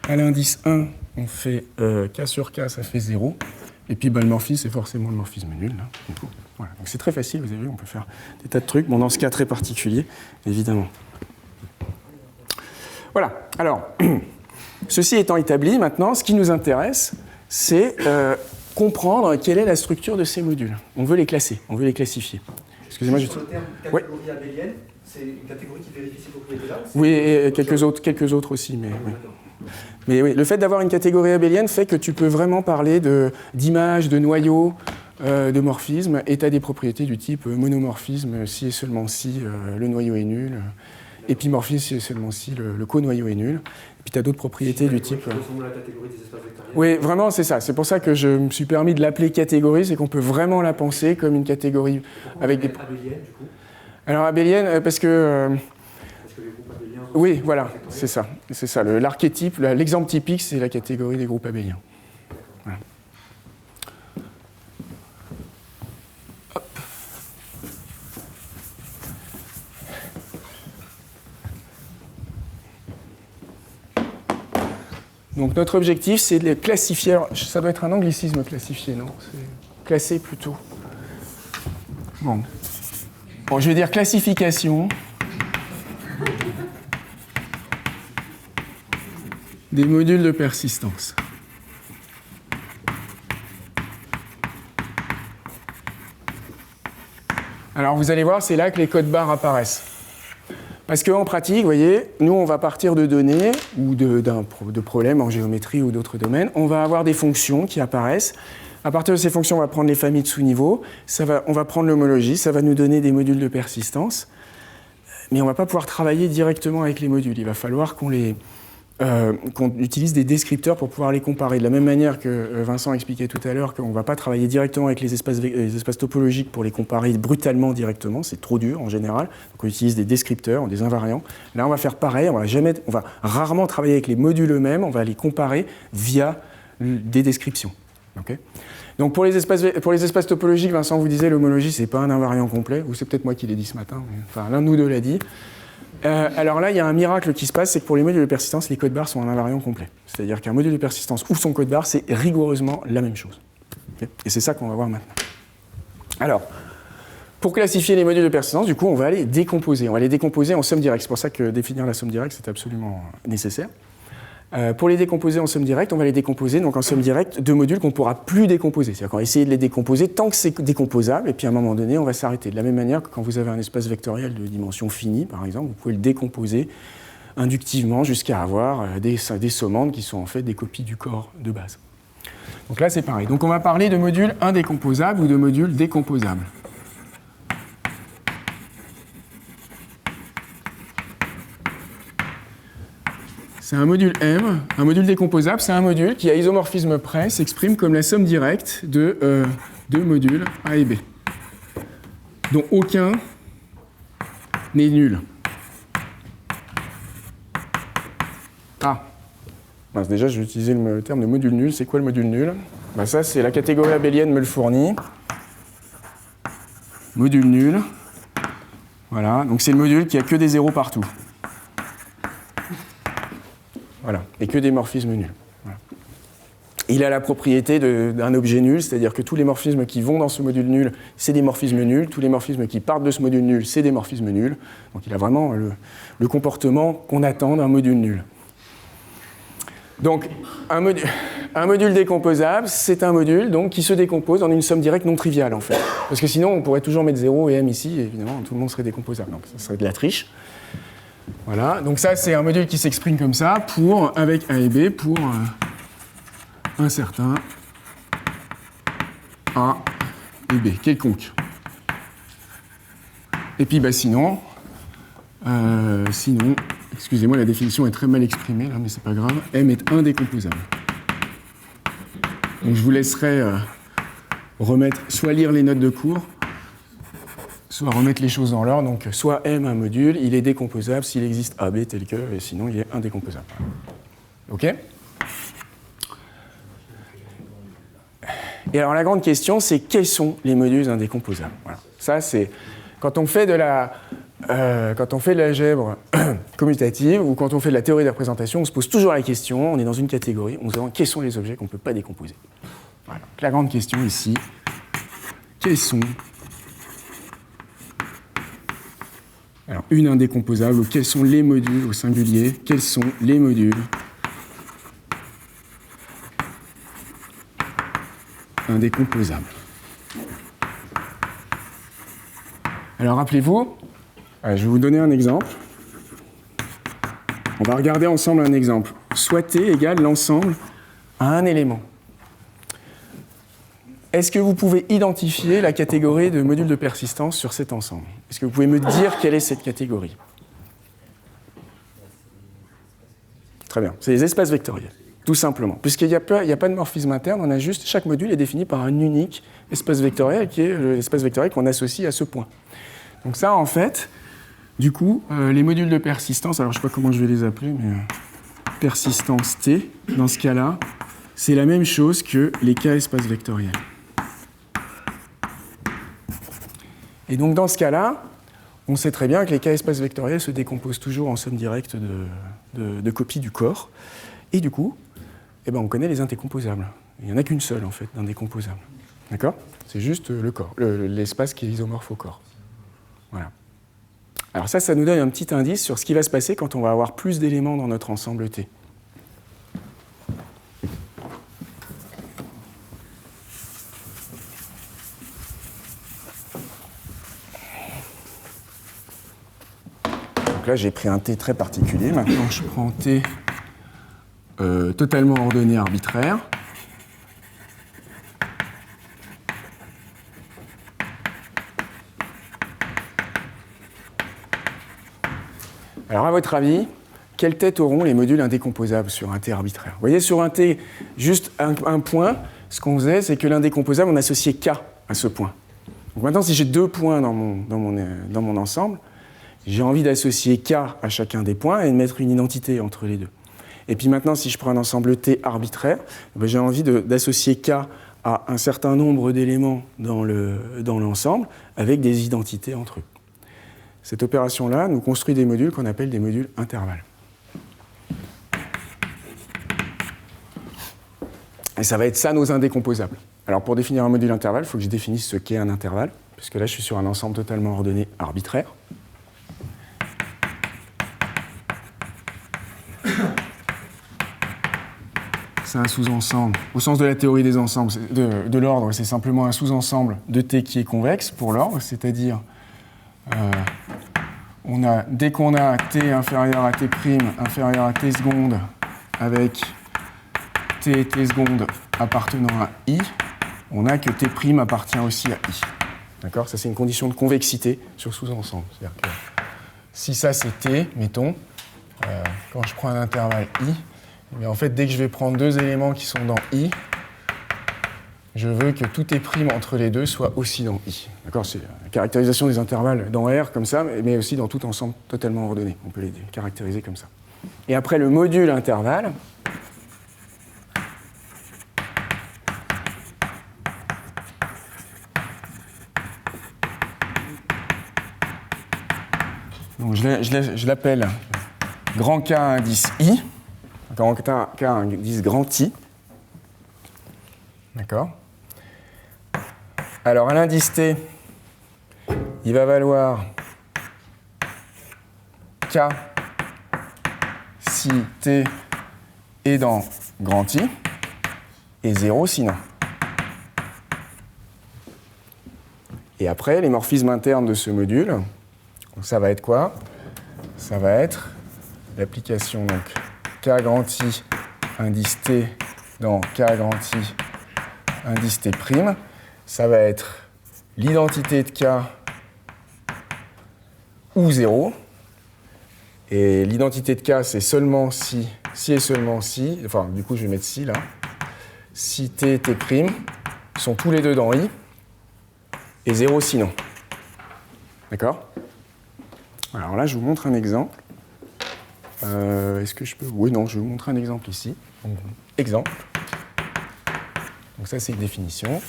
S1: À l'indice 1, on fait K sur K, ça fait 0. Et puis, le morphisme, c'est forcément le morphisme nul. Là. Voilà. Donc, c'est très facile, vous avez vu, on peut faire des tas de trucs. Bon, dans ce cas très particulier, évidemment. Voilà. Alors, ceci étant établi, maintenant, ce qui nous intéresse, c'est comprendre quelle est la structure de ces modules. On veut les classer, on veut les classifier. Excusez-moi,
S2: sur le terme catégorie abélienne, c'est une catégorie qui vérifie ces propriétés-là?
S1: Oui, et quelques autres aussi, mais oui. Mais oui, le fait d'avoir une catégorie abélienne fait que tu peux vraiment parler d'images, de noyaux, de morphismes, et tu as des propriétés du type monomorphisme, si et seulement si le noyau est nul, épimorphisme, si et seulement si le co-noyau est nul. Et puis tu as d'autres propriétés du type...
S2: ressemble à la catégorie des espaces vectoriels.
S1: Oui, vraiment, c'est ça. C'est pour ça que je me suis permis de l'appeler catégorie, c'est qu'on peut vraiment la penser comme une catégorie avec des...
S2: Abélienne, du coup?
S1: Alors abélienne, parce que...
S2: Parce que les groupes abéliens...
S1: Oui, voilà, c'est ça. C'est ça. L'archétype, l'exemple typique, c'est la catégorie des groupes abéliens. Voilà. Hop. Donc notre objectif, c'est de les classifier. Alors, ça doit être un anglicisme classifier, non? C'est classer plutôt. Bon, je vais dire classification des modules de persistance. Alors vous allez voir, c'est là que les codes barres apparaissent. Parce qu'en pratique, vous voyez, nous on va partir de données ou de problèmes en géométrie ou d'autres domaines. On va avoir des fonctions qui apparaissent. À partir de ces fonctions, on va prendre les familles de sous-niveaux. On va prendre l'homologie, ça va nous donner des modules de persistance. Mais on ne va pas pouvoir travailler directement avec les modules. Il va falloir qu'on utilise des descripteurs pour pouvoir les comparer. De la même manière que Vincent expliquait tout à l'heure qu'on ne va pas travailler directement avec les espaces topologiques pour les comparer brutalement directement, c'est trop dur en général. Donc on utilise des descripteurs, des invariants. Là on va faire pareil, on va rarement travailler avec les modules eux-mêmes, on va les comparer via des descriptions. Okay. Donc pour les espaces topologiques, Vincent vous disait l'homologie c'est pas un invariant complet, ou c'est peut-être moi qui l'ai dit ce matin, mais, enfin l'un de nous deux l'a dit. Alors là, il y a un miracle qui se passe, c'est que pour les modules de persistance, les codes barres sont un invariant complet. C'est-à-dire qu'un module de persistance ou son code barre, c'est rigoureusement la même chose. Okay. Et c'est ça qu'on va voir maintenant. Alors, pour classifier les modules de persistance, du coup, on va les décomposer. On va les décomposer en somme directe. C'est pour ça que définir la somme directe, c'est absolument nécessaire. Pour les décomposer en somme directe, on va les décomposer donc en somme directe de modules qu'on ne pourra plus décomposer. C'est-à-dire qu'on va essayer de les décomposer tant que c'est décomposable, et puis à un moment donné, on va s'arrêter. De la même manière que quand vous avez un espace vectoriel de dimension finie, par exemple, vous pouvez le décomposer inductivement jusqu'à avoir des sommandes qui sont en fait des copies du corps de base. Donc là, c'est pareil. Donc on va parler de modules indécomposables ou de modules décomposables. C'est un module M, un module décomposable, c'est un module qui, à isomorphisme près, s'exprime comme la somme directe de deux modules A et B, dont aucun n'est nul. Ah, déjà je vais utiliser le terme de module nul. C'est quoi le module nul? Ça, c'est la catégorie abélienne me le fournit. Module nul. Voilà, donc c'est le module qui a que des zéros partout. Voilà, et que des morphismes nuls. Voilà. il a la propriété d'un objet nul, c'est-à-dire que tous les morphismes qui vont dans ce module nul, c'est des morphismes nuls. Tous les morphismes qui partent de ce module nul, c'est des morphismes nuls. Donc il a vraiment le comportement qu'on attend d'un module nul. Donc un module décomposable, c'est un module donc, qui se décompose en une somme directe non triviale en fait. Parce que sinon on pourrait toujours mettre 0 et m ici, et évidemment tout le monde serait décomposable. Donc ça serait de la triche. Voilà, donc ça c'est un module qui s'exprime comme ça, avec A et B, pour un certain A et B, quelconque. Et puis sinon, excusez-moi, la définition est très mal exprimée, là, mais c'est pas grave, M est indécomposable. Donc je vous laisserai soit lire les notes de cours, soit remettre les choses dans l'ordre. Donc soit M un module, il est décomposable s'il existe AB tel que, et sinon il est indécomposable. OK ? Et alors la grande question, c'est quels sont les modules indécomposables ? Voilà. Ça, c'est quand on fait de l'algèbre commutative ou quand on fait de la théorie des représentations, on se pose toujours la question, on est dans une catégorie, on se demande quels sont les objets qu'on ne peut pas décomposer. Voilà. Donc, la grande question ici, quels sont une indécomposable, ou quels sont les modules au singulier, quels sont les modules indécomposables. Alors rappelez-vous, je vais vous donner un exemple. On va regarder ensemble un exemple. Soit T égale l'ensemble à un élément. Est-ce que vous pouvez identifier la catégorie de modules de persistance sur cet ensemble ? Est-ce que vous pouvez me dire quelle est cette catégorie ? Très bien, c'est les espaces vectoriels, tout simplement. Puisqu'il n'y a pas de morphisme interne, on a juste, chaque module est défini par un unique espace vectoriel qui est l'espace vectoriel qu'on associe à ce point. Donc ça, en fait, du coup, les modules de persistance, alors je ne sais pas comment je vais les appeler, mais persistance T, dans ce cas-là, c'est la même chose que les K espaces vectoriels. Et donc dans ce cas-là, on sait très bien que les K espaces vectoriels se décomposent toujours en somme directe de copies du corps. Et du coup, on connaît les indécomposables. Il n'y en a qu'une seule, en fait, d'indécomposable. D'accord ? C'est juste le corps, l'espace qui est isomorphe au corps. Voilà. Alors ça nous donne un petit indice sur ce qui va se passer quand on va avoir plus d'éléments dans notre ensemble T. Donc là, j'ai pris un T très particulier. Maintenant, je prends T totalement ordonné arbitraire. Alors, à votre avis, quelle tête auront les modules indécomposables sur un T arbitraire ? Vous voyez, sur un T, juste un point, ce qu'on faisait, c'est que l'indécomposable, on associait K à ce point. Donc maintenant, si j'ai deux points dans mon ensemble, j'ai envie d'associer K à chacun des points et de mettre une identité entre les deux. Et puis maintenant, si je prends un ensemble T arbitraire, j'ai envie d'associer K à un certain nombre d'éléments dans l'ensemble avec des identités entre eux. Cette opération-là nous construit des modules qu'on appelle des modules intervalles. Et ça va être ça nos indécomposables. Alors pour définir un module intervalle, il faut que je définisse ce qu'est un intervalle, puisque là je suis sur un ensemble totalement ordonné arbitraire. C'est un sous-ensemble. Au sens de la théorie des ensembles, de l'ordre, c'est simplement un sous-ensemble de T qui est convexe pour l'ordre, c'est-à-dire dès qu'on a T inférieur à T' inférieur à T seconde avec T et T seconde appartenant à I, on a que T' appartient aussi à I. D'accord ? Ça, c'est une condition de convexité sur sous-ensemble. C'est-à-dire que si ça, c'est T, mettons, quand je prends un intervalle I, mais en fait, dès que je vais prendre deux éléments qui sont dans I, je veux que tout T' entre les deux soit aussi dans I. D'accord ? C'est la caractérisation des intervalles dans R comme ça, mais aussi dans tout ensemble totalement ordonné. On peut les caractériser comme ça. Et après, le module intervalle, donc je l'appelle grand K indice I, grand K indice grand I. D'accord? Alors, à l'indice T, il va valoir K si T est dans grand I et 0 sinon. Et après, les morphismes internes de ce module, donc ça va être quoi? Ça va être l'application donc K grand I indice T dans K grand I indice T'. Ça va être l'identité de K ou 0. Et l'identité de K, c'est seulement si et seulement si, enfin du coup je vais mettre si là, si T et T' sont tous les deux dans I, et 0 sinon. D'accord? Alors là, je vous montre un exemple. Est-ce que je peux... Oui, non, je vais vous montrer un exemple ici. Donc, exemple. Donc ça, c'est une définition.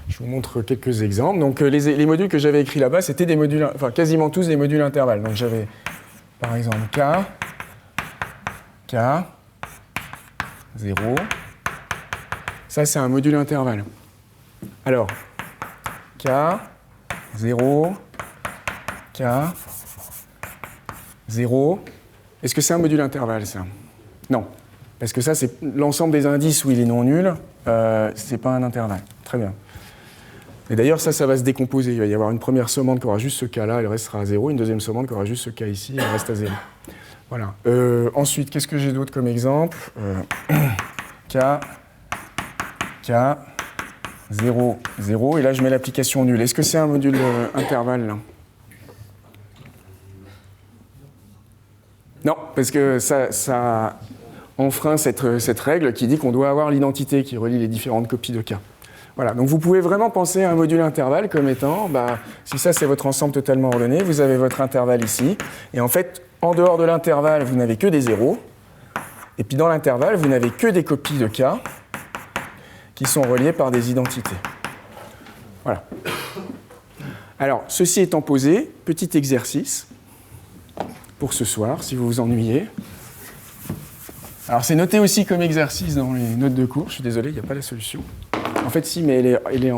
S1: Je vous montre quelques exemples. Donc les modules que j'avais écrits là-bas, c'était des modules, enfin quasiment tous des modules intervalles. Donc j'avais, par exemple, K, 0. Ça, c'est un module intervalle. Alors, K, 0, K, 0. Est-ce que c'est un module intervalle, ça? Non. Parce que ça, c'est l'ensemble des indices où il est non nul. C'est pas un intervalle. Très bien. Et d'ailleurs, ça va se décomposer. Il va y avoir une première sommande qui aura juste ce K-là, elle restera à 0. Une deuxième sommande qui aura juste ce K ici, elle reste à 0. Voilà. Ensuite, qu'est-ce que j'ai d'autre comme exemple? K, 0, 0. Et là, je mets l'application nulle. Est-ce que c'est un module intervalle, là? Non, parce que ça enfreint cette règle qui dit qu'on doit avoir l'identité qui relie les différentes copies de K. Voilà, donc vous pouvez vraiment penser à un module intervalle comme étant, si ça c'est votre ensemble totalement ordonné, vous avez votre intervalle ici, et en fait, en dehors de l'intervalle, vous n'avez que des zéros, et puis dans l'intervalle, vous n'avez que des copies de K qui sont reliées par des identités. Voilà. Alors, ceci étant posé, petit exercice pour ce soir, si vous vous ennuyez. Alors, c'est noté aussi comme exercice dans les notes de cours, je suis désolé, il n'y a pas la solution. En fait, si, mais elle est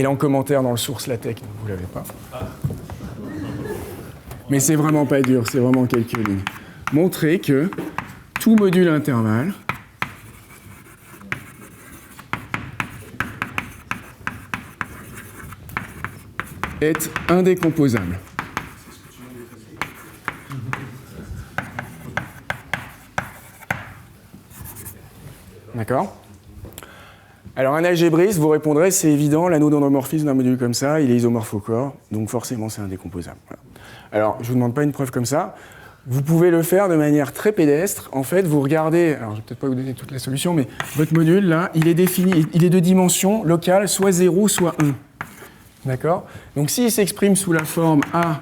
S1: en commentaire dans le source LaTeX, donc vous ne l'avez pas. Mais c'est vraiment pas dur, c'est vraiment quelques lignes. Montrer que tout module intervalle est indécomposable. D'accord? Alors un algébriste, vous répondrez, c'est évident, l'anneau d'endomorphisme d'un module comme ça, il est isomorphe au corps, donc forcément c'est indécomposable. Voilà. Alors je ne vous demande pas une preuve comme ça, vous pouvez le faire de manière très pédestre. En fait, vous regardez, alors je ne vais peut-être pas vous donner toute la solution, mais votre module là, il est défini, il est de dimension locale, soit 0, soit 1. D'accord? Donc s'il s'exprime sous la forme A,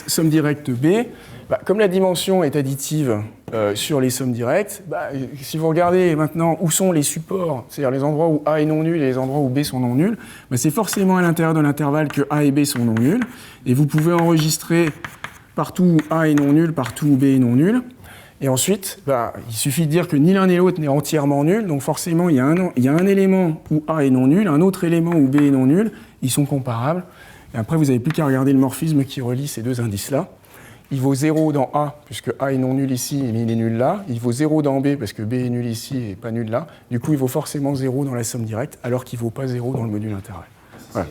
S1: somme directe B, comme la dimension est additive sur les sommes directes, si vous regardez maintenant où sont les supports, c'est-à-dire les endroits où A est non nul et les endroits où B sont non nuls, c'est forcément à l'intérieur de l'intervalle que A et B sont non nuls. Et vous pouvez enregistrer partout où A est non nul, partout où B est non nul. Et ensuite, il suffit de dire que ni l'un ni l'autre n'est entièrement nul, donc forcément il y a un élément où A est non nul, un autre élément où B est non nul, ils sont comparables. Et après, vous n'avez plus qu'à regarder le morphisme qui relie ces deux indices-là. Il vaut 0 dans A, puisque A est non nul ici, mais il est nul là. Il vaut 0 dans B, parce que B est nul ici et pas nul là. Du coup, il vaut forcément 0 dans la somme directe, alors qu'il ne vaut pas 0 dans le module intervalle. Voilà.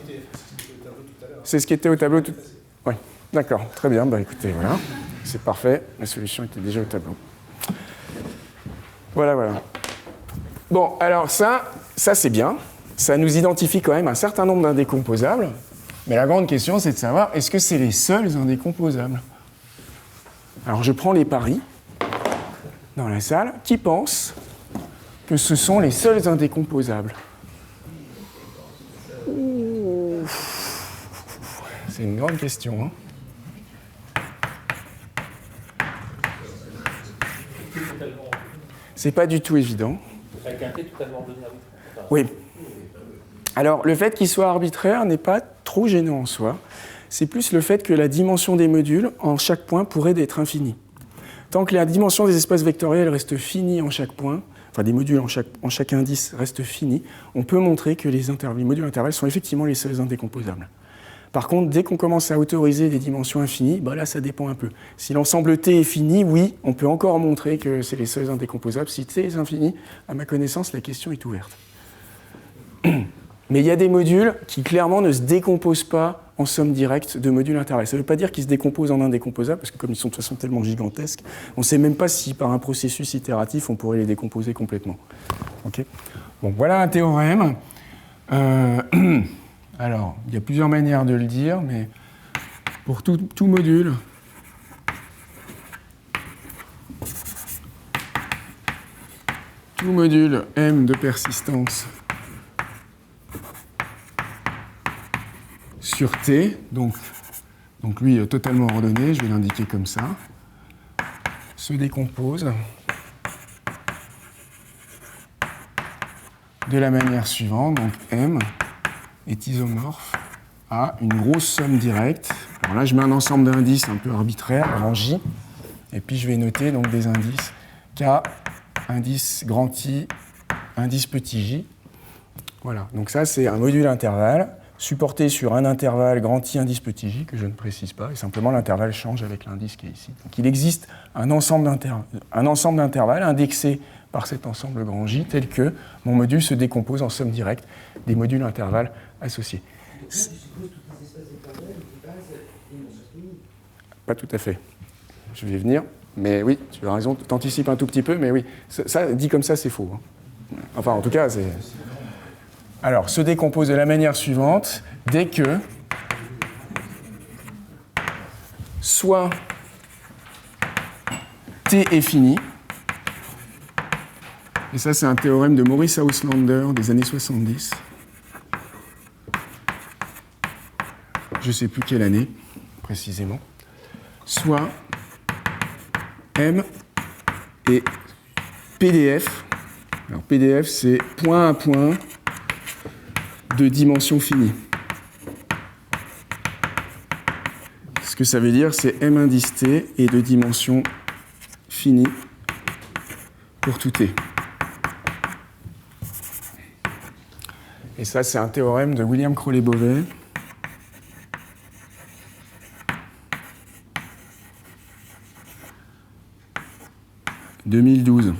S1: C'est ce qui était au tableau tout à l'heure. Oui, d'accord, très bien. Écoutez, voilà, c'est parfait. La solution était déjà au tableau. Voilà. Bon, alors ça c'est bien. Ça nous identifie quand même un certain nombre d'indécomposables. Mais la grande question, c'est de savoir, est-ce que c'est les seuls indécomposables? Alors je prends les paris dans la salle. Qui pense que ce sont les seuls indécomposables? C'est une grande question. C'est pas du tout évident.
S3: Avec un T totalement ordonné.
S1: Oui. Alors, le fait qu'il soit arbitraire n'est pas trop gênant en soi. C'est plus le fait que la dimension des modules en chaque point pourrait être infinie. Tant que la dimension des espaces vectoriels reste finie en chaque point, enfin des modules en chaque indice restent finis, on peut montrer que les modules intervalles sont effectivement les seuils indécomposables. Par contre, dès qu'on commence à autoriser des dimensions infinies, bah là, ça dépend un peu. Si l'ensemble T est fini, oui, on peut encore montrer que c'est les seuils indécomposables. Si T est infini, à ma connaissance, la question est ouverte. Mais il y a des modules qui, clairement, ne se décomposent pas en somme directe de modules intervalles. Ça ne veut pas dire qu'ils se décomposent en indécomposables, parce que comme ils sont de toute façon tellement gigantesques, on ne sait même pas si, par un processus itératif, on pourrait les décomposer complètement. Okay. Bon, voilà un théorème. Alors, il y a plusieurs manières de le dire, mais pour tout module, M de persistance sur T, donc lui totalement ordonné, je vais l'indiquer comme ça, se décompose de la manière suivante, donc M est isomorphe à une grosse somme directe. Alors là, je mets un ensemble d'indices un peu arbitraire, en J, et puis je vais noter donc des indices K, indice grand I, indice petit j. Voilà, donc ça c'est un module intervalle supporté sur un intervalle grand I, indice petit j, que je ne précise pas, et simplement l'intervalle change avec l'indice qui est ici. Donc il existe un ensemble d'intervalles indexés par cet ensemble grand J, tel que mon module se décompose en somme directe des modules intervalles associés. Pas tout à fait. Je vais y venir, mais oui, tu as raison, tu anticipes un tout petit peu, mais oui, ça dit comme ça, c'est faux. Hein. Enfin, en tout cas, c'est... Alors, se décompose de la manière suivante, dès que soit T est fini, et ça c'est un théorème de Maurice Auslander des années 70, je ne sais plus quelle année précisément, soit M est PDF. Alors PDF c'est point à point de dimension finie. Ce que ça veut dire, c'est M indice T est de dimension finie pour tout T. Et ça, c'est un théorème de William Crowley-Beauvais. « 2012. »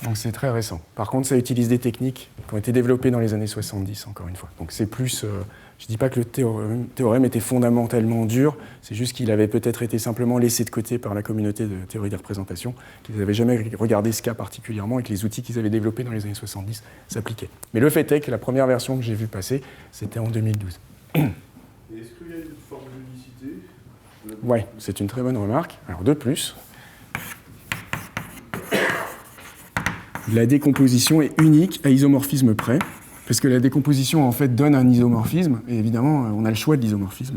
S1: Donc c'est très récent. Par contre, ça utilise des techniques qui ont été développées dans les années 70, encore une fois. Donc c'est plus... je ne dis pas que le théorème était fondamentalement dur, c'est juste qu'il avait peut-être été simplement laissé de côté par la communauté de théorie des représentations, qu'ils n'avaient jamais regardé ce cas particulièrement et que les outils qu'ils avaient développés dans les années 70 s'appliquaient. Mais le fait est que la première version que j'ai vue passer, c'était en 2012.
S3: Et est-ce qu'il y a une forme d'unicité ?
S1: Oui, c'est une très bonne remarque. Alors de plus, la décomposition est unique à isomorphisme près, parce que la décomposition en fait donne un isomorphisme, et évidemment on a le choix de l'isomorphisme.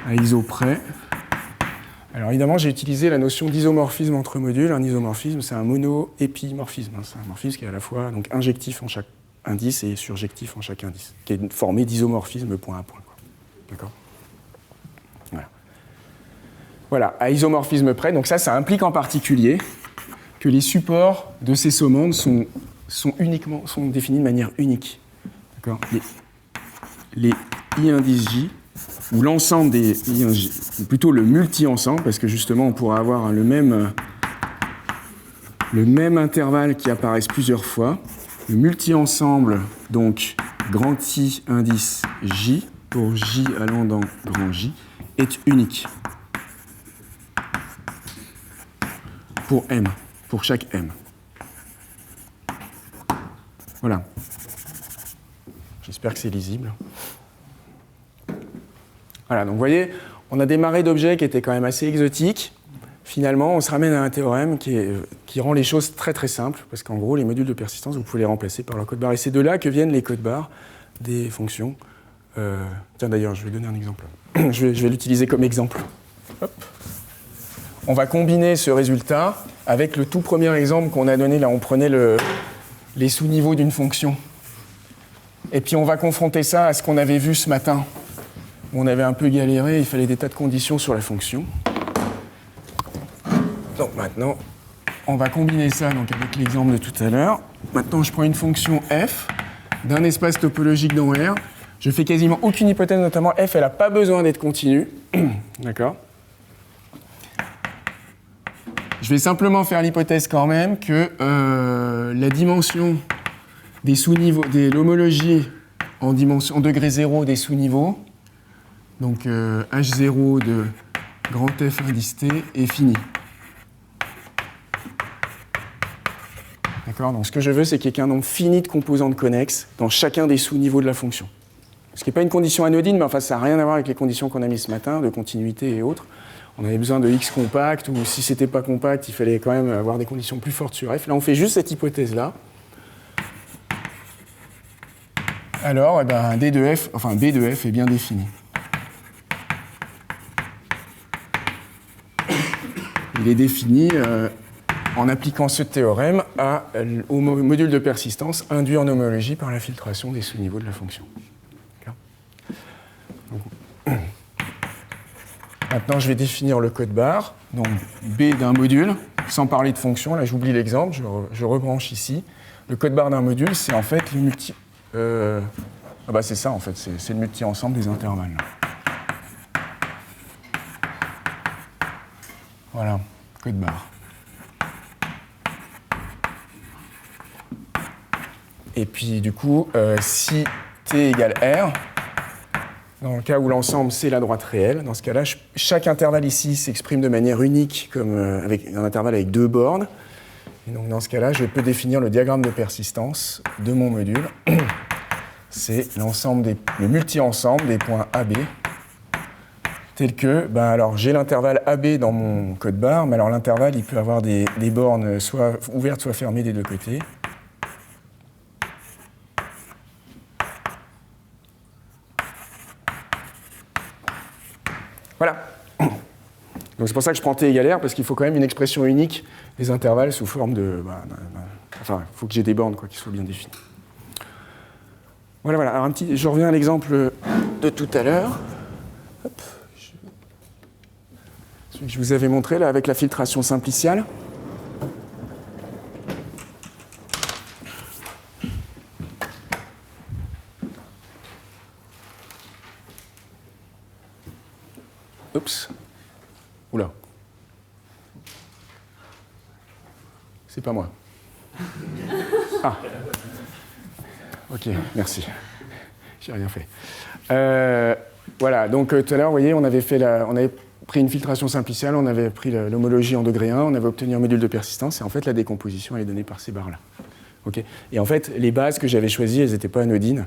S1: À iso près. Alors évidemment j'ai utilisé la notion d'isomorphisme entre modules. Un isomorphisme c'est un mono-épimorphisme, c'est un morphisme qui est à la fois donc, injectif en chaque indice et surjectif en chaque indice, qui est formé d'isomorphisme point à point. D'accord ? Voilà, à isomorphisme près. Donc ça implique en particulier que les supports de ces sommandes sont définis de manière unique. D'accord ? Les I indices J, ou l'ensemble des I indices J, ou plutôt le multi-ensemble, parce que justement on pourra avoir le même intervalle qui apparaisse plusieurs fois. Le multi-ensemble, donc grand I indice J, pour J allant dans grand J, est unique. Pour M, pour chaque M. Voilà. J'espère que c'est lisible. Voilà, donc vous voyez, on a démarré d'objets qui étaient quand même assez exotiques. Finalement, on se ramène à un théorème qui rend les choses très très simples, parce qu'en gros, les modules de persistance, vous pouvez les remplacer par leur code barre. Et c'est de là que viennent les codes barres des fonctions. Tiens, d'ailleurs, je vais donner un exemple. je vais l'utiliser comme exemple. Hop. On va combiner ce résultat avec le tout premier exemple qu'on a donné. Là, on prenait les sous-niveaux d'une fonction Et puis on va confronter ça à ce qu'on avait vu ce matin, où on avait un peu galéré, il fallait des tas de conditions sur la fonction. Donc maintenant, on va combiner ça donc, avec l'exemple de tout à l'heure. Maintenant, je prends une fonction f d'un espace topologique dans R. Je fais quasiment aucune hypothèse, notamment f, elle n'a pas besoin d'être continue. D'accord ? Je vais simplement faire l'hypothèse quand même que la dimension des sous-niveaux, de l'homologie en degré 0 des sous-niveaux, donc H0 de grand F indice T, est finie. D'accord ? Donc ce que je veux, c'est qu'il y ait un nombre fini de composantes connexes dans chacun des sous-niveaux de la fonction. Ce qui n'est pas une condition anodine, mais enfin, ça n'a rien à voir avec les conditions qu'on a mises ce matin, de continuité et autres. On avait besoin de X compact, ou si c'était pas compact, il fallait quand même avoir des conditions plus fortes sur F. Là, on fait juste cette hypothèse-là. Alors, eh ben, D de F, enfin B de F est bien défini. Il est défini en appliquant ce théorème au module de persistance induit en homologie par la filtration des sous-niveaux de la fonction. Maintenant, je vais définir le code barre, donc B d'un module, sans parler de fonction. Là, j'oublie l'exemple, je rebranche ici. Le code barre d'un module, c'est en fait le multi... c'est ça, en fait, c'est le multi-ensemble des intervalles. Voilà, code barre. Et puis, du coup, si T égale R, dans le cas où l'ensemble, c'est la droite réelle, dans ce cas-là, chaque intervalle ici s'exprime de manière unique, comme avec un intervalle avec 2 bornes. Et donc, dans ce cas-là, je peux définir le diagramme de persistance de mon module. C'est le multi-ensemble des points AB, tel que, alors j'ai l'intervalle AB dans mon code barre, mais alors l'intervalle, il peut avoir des bornes soit ouvertes, soit fermées des deux côtés. Voilà. Donc c'est pour ça que je prends T égale R, parce qu'il faut quand même une expression unique des intervalles sous forme de... il faut que j'ai des bornes qui soient bien définies. Voilà. Alors je reviens à l'exemple de tout à l'heure. Celui que je vous avais montré là avec la filtration simpliciale. Oups. Oula. C'est pas moi. Ah. Ok, merci. J'ai rien fait. Voilà, donc tout à l'heure, vous voyez, on avait pris une filtration simpliciale, on avait pris l'homologie en degré 1, on avait obtenu un module de persistance, et en fait, la décomposition, elle est donnée par ces barres-là. Okay. Et en fait, les bases que j'avais choisies, elles n'étaient pas anodines.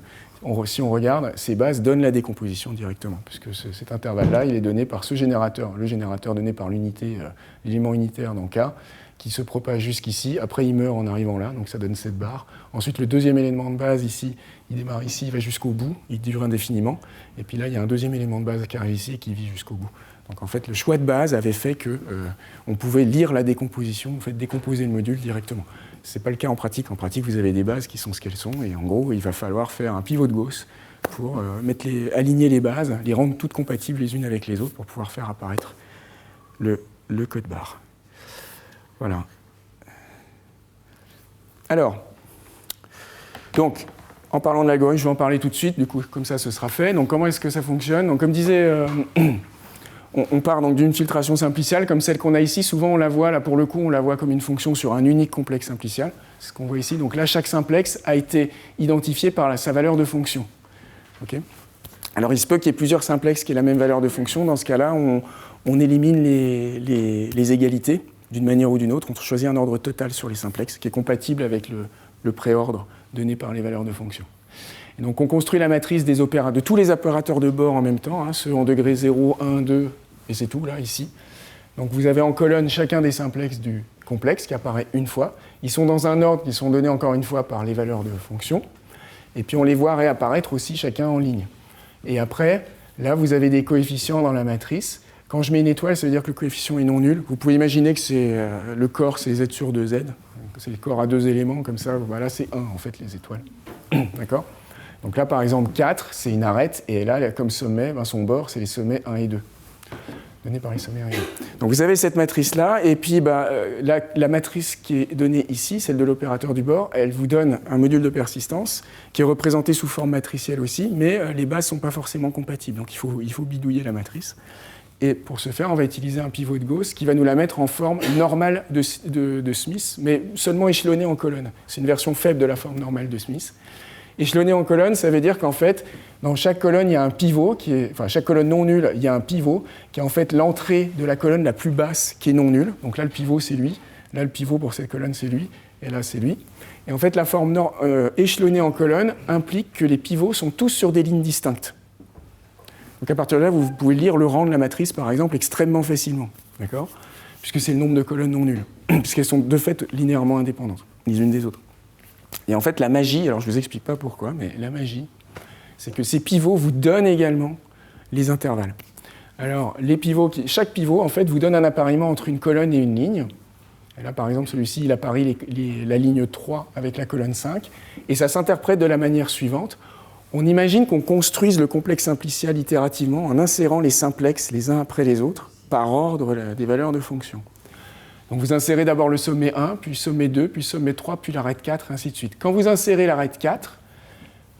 S1: Si on regarde, ces bases donnent la décomposition directement, puisque cet intervalle-là, il est donné par ce générateur, le générateur donné par l'unité, l'élément unitaire dans K, qui se propage jusqu'ici. Après, il meurt en arrivant là, donc ça donne cette barre. Ensuite, le deuxième élément de base, ici, il démarre ici, il va jusqu'au bout, il dure indéfiniment. Et puis là, il y a un deuxième élément de base qui arrive ici et qui vit jusqu'au bout. Donc en fait, le choix de base avait fait qu'on pouvait lire la décomposition, en fait, décomposer le module directement. Ce n'est pas le cas en pratique. En pratique, vous avez des bases qui sont ce qu'elles sont, et en gros, il va falloir faire un pivot de Gauss pour aligner les bases, les rendre toutes compatibles les unes avec les autres pour pouvoir faire apparaître le code barre. Voilà. Alors, donc, en parlant de l'algorithme, je vais en parler tout de suite, du coup, comme ça, ce sera fait. Donc, comment est-ce que ça fonctionne ? Donc, comme disait... On part donc d'une filtration simpliciale comme celle qu'on a ici. Souvent, on la voit, là pour le coup, on la voit comme une fonction sur un unique complexe simplicial. C'est ce qu'on voit ici. Donc là, chaque simplex a été identifié par sa valeur de fonction. Okay. Alors, il se peut qu'il y ait plusieurs simplexes qui aient la même valeur de fonction. Dans ce cas-là, on élimine les égalités d'une manière ou d'une autre. On choisit un ordre total sur les simplexes qui est compatible avec le préordre donné par les valeurs de fonction. Et donc, on construit la matrice de tous les opérateurs de bord en même temps, ceux en degré 0, 1, 2, et c'est tout, là, ici. Donc, vous avez en colonne chacun des simplexes du complexe qui apparaît une fois. Ils sont dans un ordre qui sont donnés encore une fois par les valeurs de fonction. Et puis, on les voit réapparaître aussi chacun en ligne. Et après, là, vous avez des coefficients dans la matrice. Quand je mets une étoile, ça veut dire que le coefficient est non nul. Vous pouvez imaginer que le corps, c'est z sur 2z. C'est le corps à 2 éléments, comme ça. Voilà, c'est 1, en fait, les étoiles. D'accord ? Donc là, par exemple, 4, c'est une arête, et là, comme sommet, son bord, c'est les sommets 1 et 2. Donnés par les sommets 1 et 2. Donc vous avez cette matrice-là, et puis la matrice qui est donnée ici, celle de l'opérateur du bord, elle vous donne un module de persistance qui est représenté sous forme matricielle aussi, mais les bases ne sont pas forcément compatibles, donc il faut bidouiller la matrice. Et pour ce faire, on va utiliser un pivot de Gauss qui va nous la mettre en forme normale de Smith, mais seulement échelonnée en colonne. C'est une version faible de la forme normale de Smith. Échelonné en colonne, ça veut dire qu'en fait, dans chaque colonne, il y a un pivot, chaque colonne non nulle, il y a un pivot qui est en fait l'entrée de la colonne la plus basse qui est non nulle. Donc là, le pivot, c'est lui. Là, le pivot pour cette colonne, c'est lui. Et là, c'est lui. Et en fait, la forme échelonnée en colonne implique que les pivots sont tous sur des lignes distinctes. Donc à partir de là, vous pouvez lire le rang de la matrice, par exemple, extrêmement facilement. D'accord ? Puisque c'est le nombre de colonnes non nulles. Puisqu'elles sont de fait linéairement indépendantes, les unes des autres. Et en fait, la magie, alors je ne vous explique pas pourquoi, mais la magie, c'est que ces pivots vous donnent également les intervalles. Alors, chaque pivot, en fait, vous donne un appariement entre une colonne et une ligne. Et là, par exemple, celui-ci, il apparie la ligne 3 avec la colonne 5. Et ça s'interprète de la manière suivante. On imagine qu'on construise le complexe simplicial itérativement en insérant les simplexes les uns après les autres, par ordre des valeurs de fonction. Donc vous insérez d'abord le sommet 1, puis le sommet 2, puis le sommet 3, puis l'arête 4, et ainsi de suite. Quand vous insérez l'arête 4,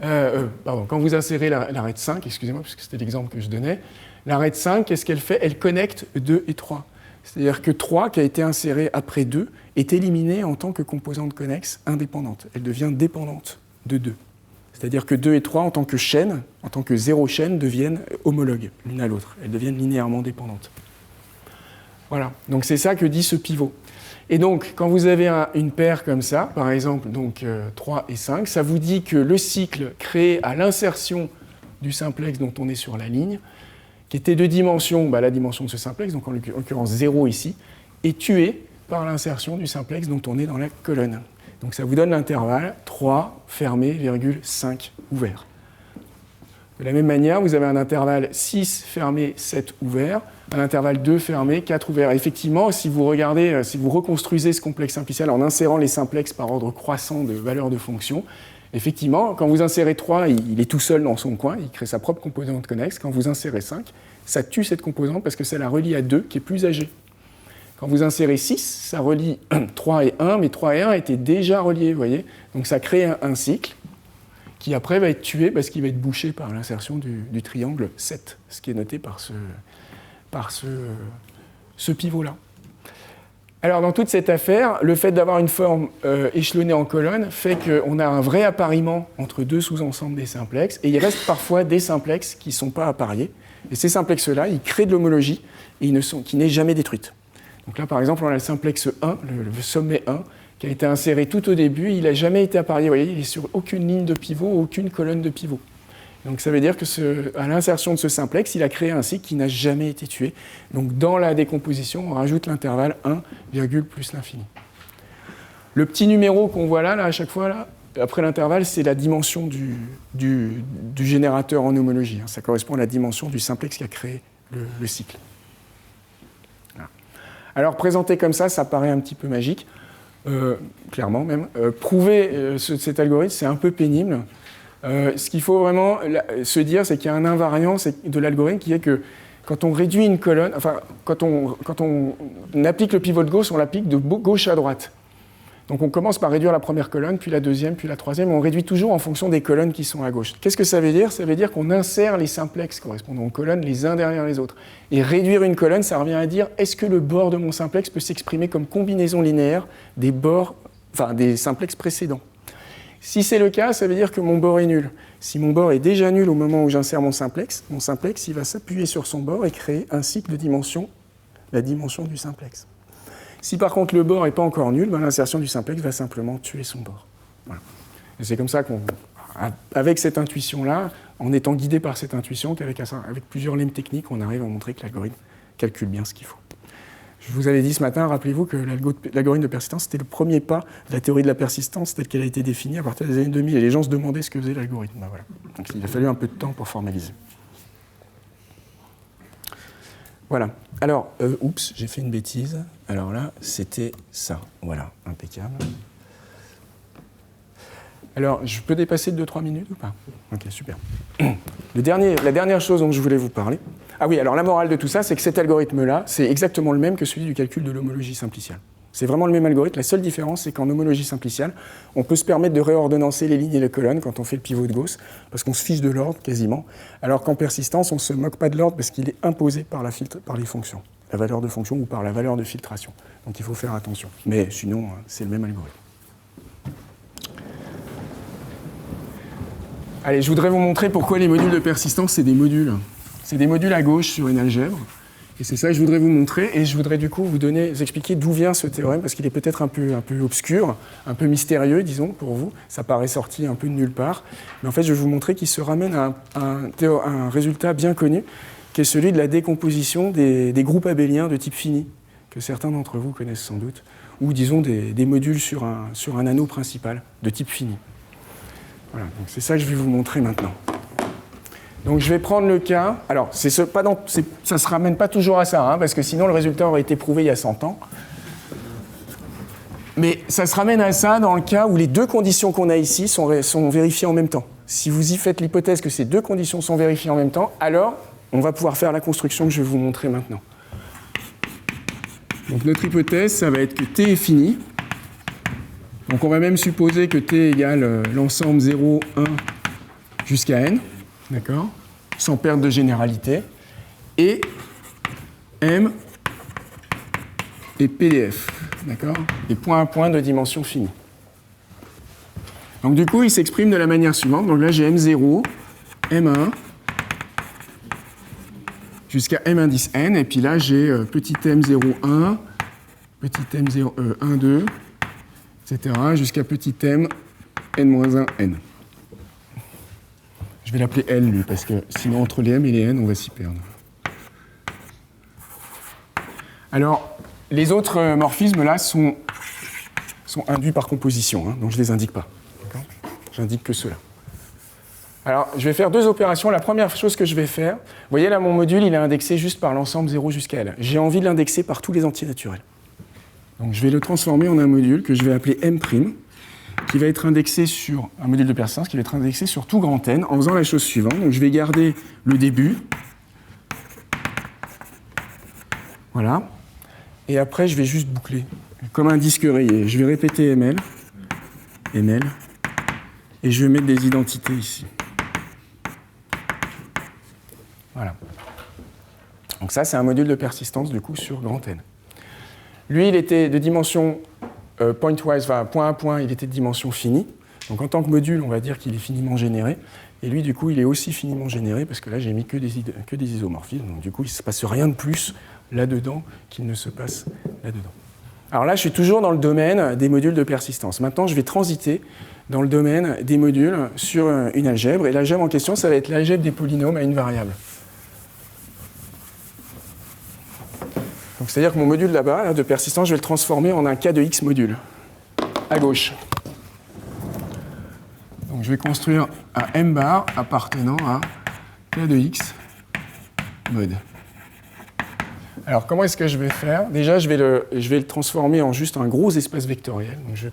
S1: quand vous insérez l'arête 5, excusez-moi, parce que c'était l'exemple que je donnais, l'arête 5, qu'est-ce qu'elle fait ? Elle connecte 2 et 3. C'est-à-dire que 3, qui a été inséré après 2, est éliminée en tant que composante connexe indépendante. Elle devient dépendante de 2. C'est-à-dire que 2 et 3, en tant que chaîne, en tant que zéro chaîne, deviennent homologues l'une à l'autre. Elles deviennent linéairement dépendantes. Voilà, donc c'est ça que dit ce pivot. Et donc, quand vous avez une paire comme ça, par exemple, donc 3 et 5, ça vous dit que le cycle créé à l'insertion du simplex dont on est sur la ligne, qui était de dimension, la dimension de ce simplex, donc en l'occurrence 0 ici, est tué par l'insertion du simplex dont on est dans la colonne. Donc ça vous donne l'intervalle 3 fermé, virgule 5 ouvert. De la même manière, vous avez un intervalle 6 fermé, 7 ouvert, un intervalle 2 fermé, 4 ouvert. Et effectivement, si vous regardez, si vous reconstruisez ce complexe simplicial en insérant les simplexes par ordre croissant de valeurs de fonction, effectivement, quand vous insérez 3, il est tout seul dans son coin, il crée sa propre composante connexe. Quand vous insérez 5, ça tue cette composante parce que ça la relie à 2 qui est plus âgée. Quand vous insérez 6, ça relie 3 et 1, mais 3 et 1 étaient déjà reliés, vous voyez. Donc ça crée un cycle qui après va être tué parce qu'il va être bouché par l'insertion du triangle 7, ce qui est noté par ce pivot-là. Alors dans toute cette affaire, le fait d'avoir une forme échelonnée en colonne fait qu'on a un vrai appariement entre deux sous-ensembles des simplexes, et il reste parfois des simplexes qui ne sont pas appariés. Et ces simplexes-là, ils créent de l'homologie et qui n'est jamais détruite. Donc là, par exemple, on a le simplexe 1, le sommet 1, qui a été inséré tout au début, il n'a jamais été apparié. Vous voyez, il n'est sur aucune ligne de pivot, aucune colonne de pivot. Donc ça veut dire qu'à l'insertion de ce simplex, il a créé un cycle qui n'a jamais été tué. Donc dans la décomposition, on rajoute l'intervalle 1, plus l'infini. Le petit numéro qu'on voit là, à chaque fois, là, après l'intervalle, c'est la dimension du générateur en homologie. Ça correspond à la dimension du simplex qui a créé le cycle. Voilà. Alors présenté comme ça paraît un petit peu magique. Clairement même. Prouver cet algorithme, c'est un peu pénible. Ce qu'il faut vraiment se dire, c'est qu'il y a un invariant de l'algorithme qui est que quand on réduit une colonne, quand on applique le pivot de Gauss, on l'applique de gauche à droite. Donc on commence par réduire la première colonne, puis la deuxième, puis la troisième, et on réduit toujours en fonction des colonnes qui sont à gauche. Qu'est-ce que ça veut dire ? Ça veut dire qu'on insère les simplexes correspondant aux colonnes les uns derrière les autres. Et réduire une colonne, ça revient à dire, est-ce que le bord de mon simplex peut s'exprimer comme combinaison linéaire des simplexes précédents ? Si c'est le cas, ça veut dire que mon bord est nul. Si mon bord est déjà nul au moment où j'insère mon simplex, il va s'appuyer sur son bord et créer un cycle de dimension, la dimension du simplex. Si par contre le bord n'est pas encore nul, l'insertion du simplex va simplement tuer son bord. Voilà. Et c'est comme ça avec cette intuition-là, en étant guidé par cette intuition, qu'avec plusieurs lemmes techniques, on arrive à montrer que l'algorithme calcule bien ce qu'il faut. Je vous avais dit ce matin, rappelez-vous que l'algorithme de persistance, c'était le premier pas de la théorie de la persistance telle qu'elle a été définie à partir des années 2000. Et les gens se demandaient ce que faisait l'algorithme. Voilà. Donc il a fallu un peu de temps pour formaliser. Voilà. Alors, j'ai fait une bêtise. Alors là, c'était ça. Voilà, impeccable. Alors, je peux dépasser de 2-3 minutes ou pas? Ok, super. La dernière chose dont je voulais vous parler. Ah oui, alors la morale de tout ça, c'est que cet algorithme-là, c'est exactement le même que celui du calcul de l'homologie simpliciale. C'est vraiment le même algorithme. La seule différence, c'est qu'en homologie simpliciale, on peut se permettre de réordonnancer les lignes et les colonnes quand on fait le pivot de Gauss, parce qu'on se fiche de l'ordre quasiment, alors qu'en persistance, on ne se moque pas de l'ordre parce qu'il est imposé par les fonctions, la valeur de fonction ou par la valeur de filtration. Donc il faut faire attention. Mais sinon, c'est le même algorithme. Allez, je voudrais vous montrer pourquoi les modules de persistance, c'est des modules. C'est des modules à gauche sur une algèbre. Et c'est ça que je voudrais vous montrer. Et je voudrais du coup vous expliquer d'où vient ce théorème, parce qu'il est peut-être un peu obscur, un peu mystérieux, disons, pour vous. Ça paraît sorti un peu de nulle part. Mais en fait, je vais vous montrer qu'il se ramène à un résultat bien connu, qui est celui de la décomposition des groupes abéliens de type fini, que certains d'entre vous connaissent sans doute, ou disons des modules sur un anneau principal de type fini. Voilà, donc c'est ça que je vais vous montrer maintenant. Donc je vais prendre le cas. Alors, ça ne se ramène pas toujours à ça, parce que sinon le résultat aurait été prouvé il y a 100 ans. Mais ça se ramène à ça dans le cas où les deux conditions qu'on a ici sont vérifiées en même temps. Si vous y faites l'hypothèse que ces deux conditions sont vérifiées en même temps, alors on va pouvoir faire la construction que je vais vous montrer maintenant. Donc notre hypothèse, ça va être que T est fini. Donc on va même supposer que T égale l'ensemble 0, 1 jusqu'à n, d'accord, sans perte de généralité, et M est PDF, d'accord, des points à points de dimension finie. Donc du coup, il s'exprime de la manière suivante. Donc là, j'ai M0, M1, jusqu'à M indice n, et puis là, j'ai petit m01, petit m1,2, etc., jusqu'à petit m, n-1, n. Je vais l'appeler L, lui, parce que sinon, entre les m et les n, on va s'y perdre. Alors, les autres morphismes, là, sont induits par composition, donc je ne les indique pas. J'indique que ceux-là. Alors, je vais faire deux opérations. La première chose que je vais faire, vous voyez là, mon module, il est indexé juste par l'ensemble 0 jusqu'à L. J'ai envie de l'indexer par tous les entiers naturels. Donc, je vais le transformer en un module que je vais appeler M', qui va être indexé sur un module de persistance, qui va être indexé sur tout grand N, en faisant la chose suivante. Donc, je vais garder le début. Voilà. Et après, je vais juste boucler, comme un disque rayé. Je vais répéter ML, ML, et je vais mettre des identités ici. Voilà. Donc ça, c'est un module de persistance, du coup, sur grand N. Lui, il était de dimension pointwise, enfin, point à point, il était de dimension finie. Donc en tant que module, on va dire qu'il est finiment généré. Et lui, du coup, il est aussi finiment généré, parce que là, j'ai mis que des isomorphismes. Donc du coup, il ne se passe rien de plus là-dedans qu'il ne se passe là-dedans. Alors là, je suis toujours dans le domaine des modules de persistance. Maintenant, je vais transiter dans le domaine des modules sur une algèbre. Et l'algèbre en question, ça va être l'algèbre des polynômes à une variable. Donc c'est-à-dire que mon module là-bas, de persistance, je vais le transformer en un cas de X module, à gauche. Donc je vais construire un M bar appartenant à K de X mod. Alors comment est-ce que je vais faire? Déjà, je vais le transformer en juste un gros espace vectoriel. Donc je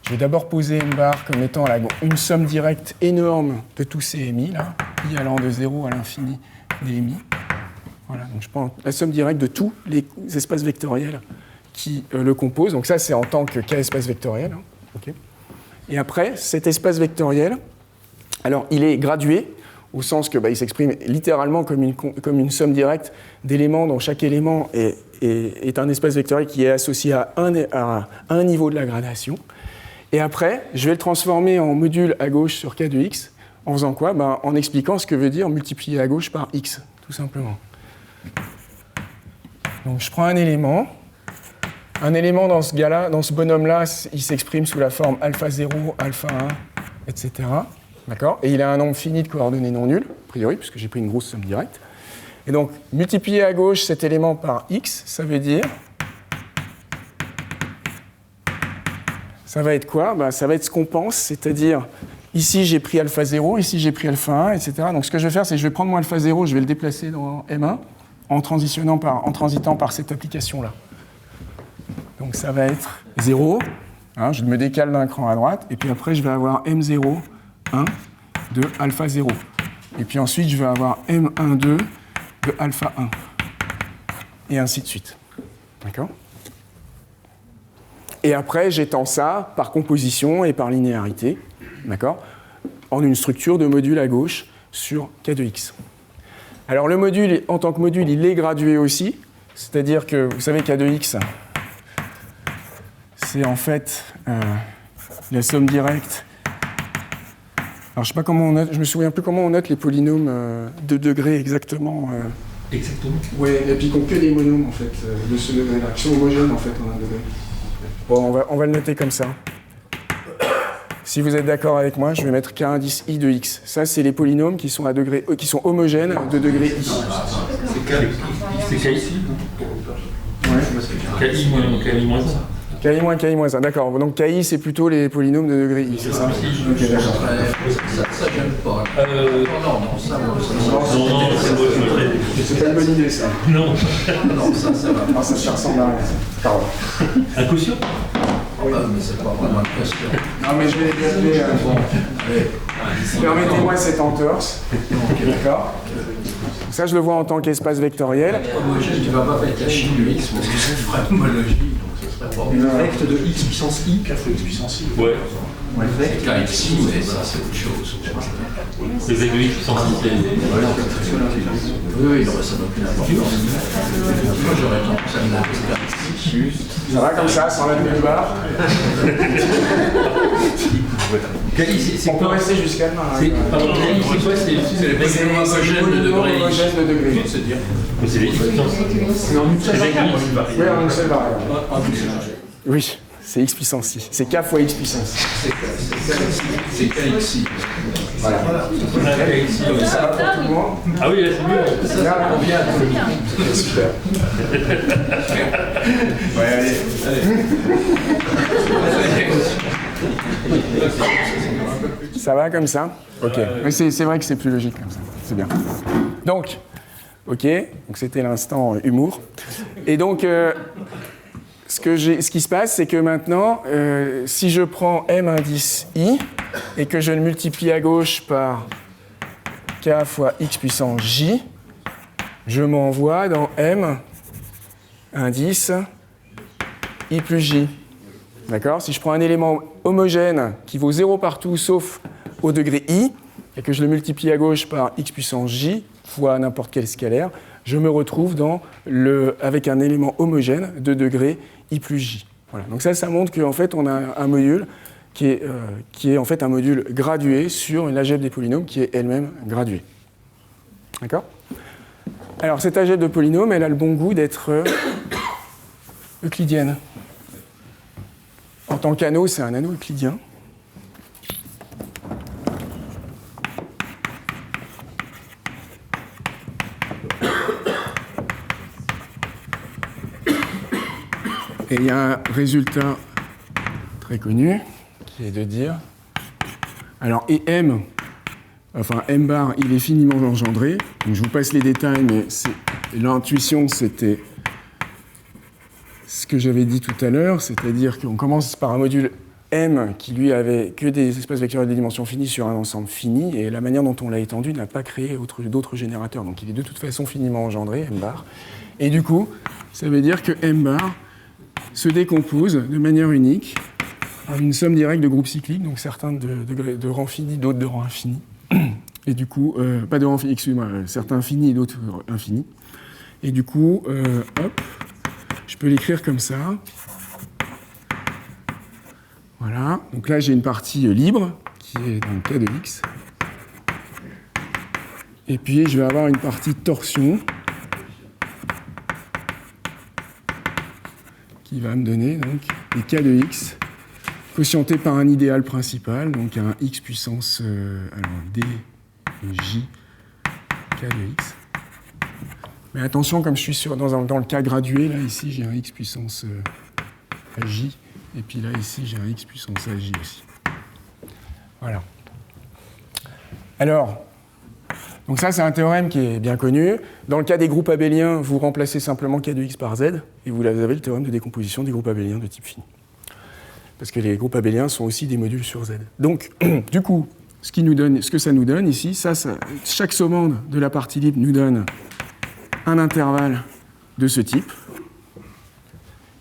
S1: vais d'abord poser M bar comme étant une somme directe énorme de tous ces MI, là, I allant de 0 à l'infini des MI. Voilà, donc je prends la somme directe de tous les espaces vectoriels qui le composent. Donc ça, c'est en tant que K-espace vectoriel. Hein. Okay. Et après, cet espace vectoriel, alors il est gradué, au sens que il s'exprime littéralement comme une somme directe d'éléments dont chaque élément est un espace vectoriel qui est associé à un niveau de la gradation. Et après, je vais le transformer en module à gauche sur K de X, en faisant quoi? En expliquant ce que veut dire multiplier à gauche par X, tout simplement. Donc je prends un élément dans ce gars-là, dans ce bonhomme-là, il s'exprime sous la forme alpha 0, alpha 1, etc. D'accord? Et il a un nombre fini de coordonnées non nulles, a priori, puisque j'ai pris une grosse somme directe. Et donc, multiplier à gauche cet élément par x, ça veut dire... Ça va être quoi? Ça va être ce qu'on pense, c'est-à-dire, ici j'ai pris alpha 0, ici j'ai pris alpha 1, etc. Donc ce que je vais faire, c'est que je vais prendre mon alpha 0, je vais le déplacer dans M1, en transitant par cette application-là. Donc ça va être 0, Hein, je me décale d'un cran à droite, et puis après, je vais avoir M0, 1 de alpha 0. Et puis ensuite, je vais avoir M1, 2 de alpha 1. Et ainsi de suite. D'accord ? Et après, j'étends ça par composition et par linéarité, d'accord ? En une structure de module à gauche sur K de X. Alors le module, en tant que module, il est gradué aussi, c'est-à-dire que, vous savez, K de X, c'est en fait la somme directe. Alors je sais pas comment on note, je me souviens plus comment on note les polynômes de degrés exactement.
S2: Exactement.
S1: Ouais, et puis qu'on que des monomes en fait, de ce degré-là, qui sont homogènes en fait en un degré. Bon, on va le noter comme ça. Si vous êtes d'accord avec moi, je vais mettre K indice I de X. Ça, c'est les polynômes qui sont, qui sont homogènes de degré I.
S4: C'est K ici,
S1: Ouais.
S4: KI moins 1.
S1: KI moins KI moins 1, d'accord. Donc KI, c'est plutôt les polynômes de degré I, c'est ça ? Ok, d'accord.
S5: Ça, j'aime pas. Non, ça,
S4: Non, c'est moi qui me traite.
S1: C'est pas une bonne idée, ça.
S4: Non.
S5: non, ça va.
S1: Ah, ça ressemble à rien. Pardon.
S4: Un quotient
S5: Oui, mais c'est pas vraiment une question.
S1: Non, mais je vais les appeler.
S5: Bon, allez.
S1: Permettez-moi cette entorse. D'accord. Ça, je le vois en tant qu'espace vectoriel.
S5: Homogène, tu vas pas mettre la chine de X, parce que c'est une vraie homologie, donc ce serait pas
S2: Une recte de x puissance i, k fois x puissance i.
S4: Ouais.
S5: C'est KXI, mais ça, c'est autre chose.
S4: C'est Z de X puissance 6.
S5: Oui, ça n'a aucune importance. Moi, j'aurais tendance à me mettre KXI.
S1: Ça va comme ça, sans la demi barre. On peut rester jusqu'à demain.
S4: Pardon, c'est quoi? C'est le
S5: C'est homogène de degré.
S1: Homogène de degré.
S5: C'est-à-dire
S4: c'est les X puissance 6.
S2: Mais en une seule variable.
S1: Oui, en une seule variable. Oui, c'est x puissance 6. C'est k fois x puissance 6.
S5: c'est KXI.
S1: Voilà. Ça va pour tout le monde?
S4: Ah oui, là c'est mieux.
S1: Ça convient à tout le monde. Ok, super. Ouais, allez. Ça va comme ça? Ok. Mais c'est vrai que c'est plus logique comme ça. C'est bien. Donc, ok. Donc c'était l'instant humour. Et donc, ce qui se passe, c'est que maintenant, si je prends M indice I et que je le multiplie à gauche par K fois X puissance J, je m'envoie dans M indice I plus J. D'accord? Si je prends un élément homogène qui vaut 0 partout sauf au degré I, et que je le multiplie à gauche par X puissance J fois n'importe quel scalaire, je me retrouve avec un élément homogène de degré I plus J. Voilà. Donc ça montre qu'en fait, on a un module qui est en fait un module gradué sur une algèbre des polynômes qui est elle-même graduée. D'accord? Alors, cette algèbre de polynômes, elle a le bon goût d'être euclidienne. En tant qu'anneau, c'est un anneau euclidien. Et il y a un résultat très connu qui est de dire, alors et M, enfin M bar, il est finiment engendré. Donc je vous passe les détails, mais l'intuition c'était ce que j'avais dit tout à l'heure, c'est-à-dire qu'on commence par un module M qui lui avait que des espaces vectoriels de dimension finie sur un ensemble fini, et la manière dont on l'a étendu n'a pas créé d'autres générateurs. Donc il est de toute façon finiment engendré, M bar. Et du coup, ça veut dire que M bar se décompose de manière unique en une somme directe de groupes cycliques, donc certains de rang fini, d'autres de rang infini. Et du coup, pas de rang fini, excusez-moi, certains finis et d'autres infinis. Et du coup, hop, je peux l'écrire comme ça. Voilà, donc là j'ai une partie libre, qui est dans le cas de X. Et puis je vais avoir une partie torsion, qui va me donner donc les K de X, quotientés par un idéal principal, donc un X puissance D et J K de X. Mais attention, comme je suis dans le cas gradué, là ici j'ai un X puissance J, et puis là ici j'ai un X puissance J aussi. Voilà. Alors, donc ça c'est un théorème qui est bien connu. Dans le cas des groupes abéliens, vous remplacez simplement K de X par Z, et vous avez le théorème de décomposition des groupes abéliens de type fini. parce que les groupes abéliens sont aussi des modules sur Z. Donc, du coup, ce que ça nous donne ici, chaque sommande de la partie libre nous donne un intervalle de ce type,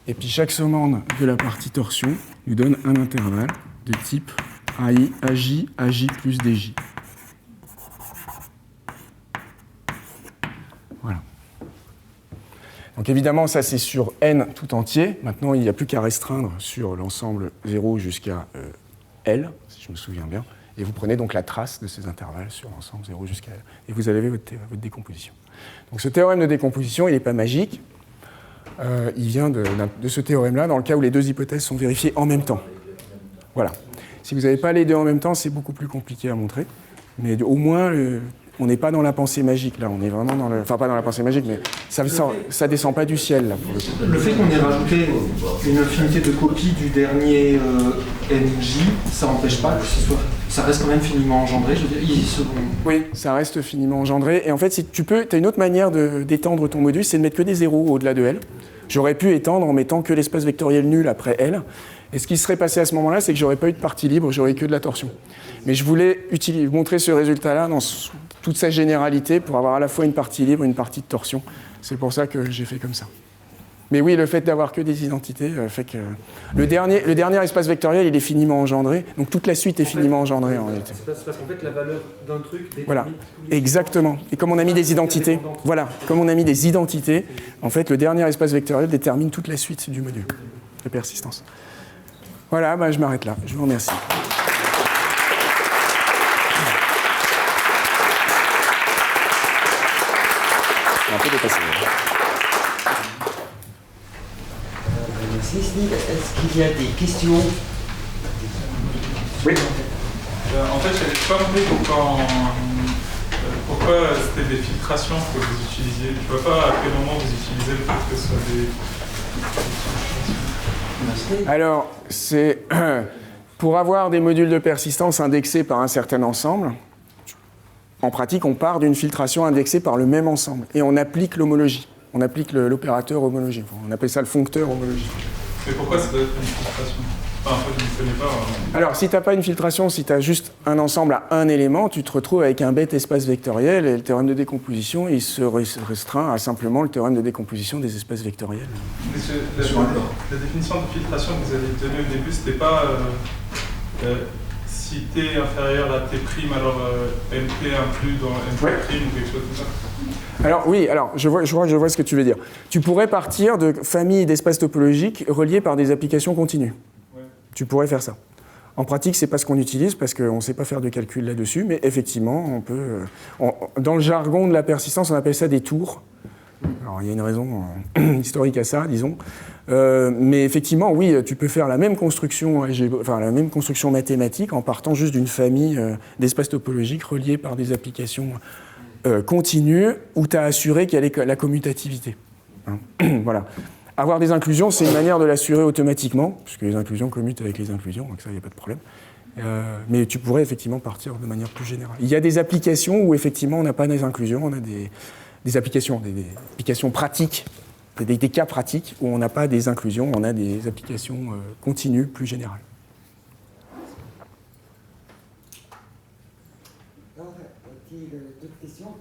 S1: et puis chaque sommande de la partie torsion nous donne un intervalle de type AI, AJ, AJ plus DJ. Voilà. Donc évidemment, ça c'est sur N tout entier. Maintenant, il n'y a plus qu'à restreindre sur l'ensemble 0 jusqu'à L, si je me souviens bien. Et vous prenez donc la trace de ces intervalles sur l'ensemble 0 jusqu'à L. Et vous avez votre décomposition. Donc ce théorème de décomposition, il n'est pas magique. Il vient de ce théorème-là, dans le cas où les deux hypothèses sont vérifiées en même temps. Voilà. Si vous n'avez pas les deux en même temps, c'est beaucoup plus compliqué à montrer. Mais au moins, on n'est pas dans la pensée magique, là. On est vraiment dans le... Enfin, pas dans la pensée magique, mais ça ne descend pas du ciel, là, pour le coup.
S2: Le fait qu'on ait rajouté une infinité de copies du dernier NJ, ça n'empêche pas que ça reste quand même finiment engendré. Je veux dire,
S1: Oui, ça reste finiment engendré. Et en fait, si tu as une autre manière d'étendre ton module, c'est de mettre que des zéros au-delà de L. J'aurais pu étendre en mettant que l'espace vectoriel nul après L. Et ce qui serait passé à ce moment-là, c'est que j'aurais pas eu de partie libre, j'aurais que de la torsion. Mais je voulais montrer ce résultat-là dans toute sa généralité pour avoir à la fois une partie libre et une partie de torsion. C'est pour ça que j'ai fait comme ça. Mais oui, le fait d'avoir que des identités fait que... Le dernier espace vectoriel, il est finiment engendré, donc toute la suite est finiment engendrée en réalité.
S2: C'est parce qu'en fait, la valeur d'un truc détermine...
S1: Voilà, exactement. Et comme on a mis des identités, en fait, le dernier espace vectoriel détermine toute la suite du module de persistance. Voilà, je m'arrête là. Je vous remercie. Un peu dépassé.
S6: Merci Steve. Est-ce qu'il y a des questions?
S1: Oui.
S7: En fait, je n'avais pas compris pourquoi c'était des filtrations que vous utilisiez. Je ne vois pas à quel moment vous utilisez le fait que ce soit des...
S1: Alors, c'est pour avoir des modules de persistance indexés par un certain ensemble. En pratique, on part d'une filtration indexée par le même ensemble et on applique l'homologie. On applique l'opérateur homologie. On appelle ça le foncteur homologie.
S7: Mais pourquoi ça doit être une filtration? Enfin, en fait, je ne connais pas.
S1: Alors, si tu n'as pas une filtration, si tu as juste un ensemble à un élément, tu te retrouves avec un bête espace vectoriel et le théorème de décomposition, il se restreint à simplement le théorème de décomposition des espaces vectoriels.
S7: La définition de filtration que vous avez donnée au début, c'était pas si t est inférieur à t', alors mt inclus dans mt' ou quelque chose comme ça.
S1: Alors oui, je vois ce que tu veux dire. Tu pourrais partir de familles d'espaces topologiques reliés par des applications continues. Ouais. Tu pourrais faire ça. En pratique, c'est pas ce qu'on utilise parce qu'on ne sait pas faire de calcul là-dessus, mais effectivement, on peut. Dans le jargon de la persistance, on appelle ça des tours. Alors il y a une raison historique à ça, disons. Mais effectivement, oui, tu peux faire la même construction, la même construction mathématique en partant juste d'une famille d'espaces topologiques reliés par des applications continues où tu as assuré qu'il y a la commutativité. Hein. Voilà. Avoir des inclusions, c'est une manière de l'assurer automatiquement, puisque les inclusions commutent avec les inclusions, donc ça, il n'y a pas de problème. Mais tu pourrais effectivement partir de manière plus générale. Il y a des applications où effectivement on n'a pas des inclusions, on a des applications pratiques, des cas pratiques où on n'a pas des inclusions, on a des applications continues plus générales.
S6: Alors, y a-t-il d'autres questions?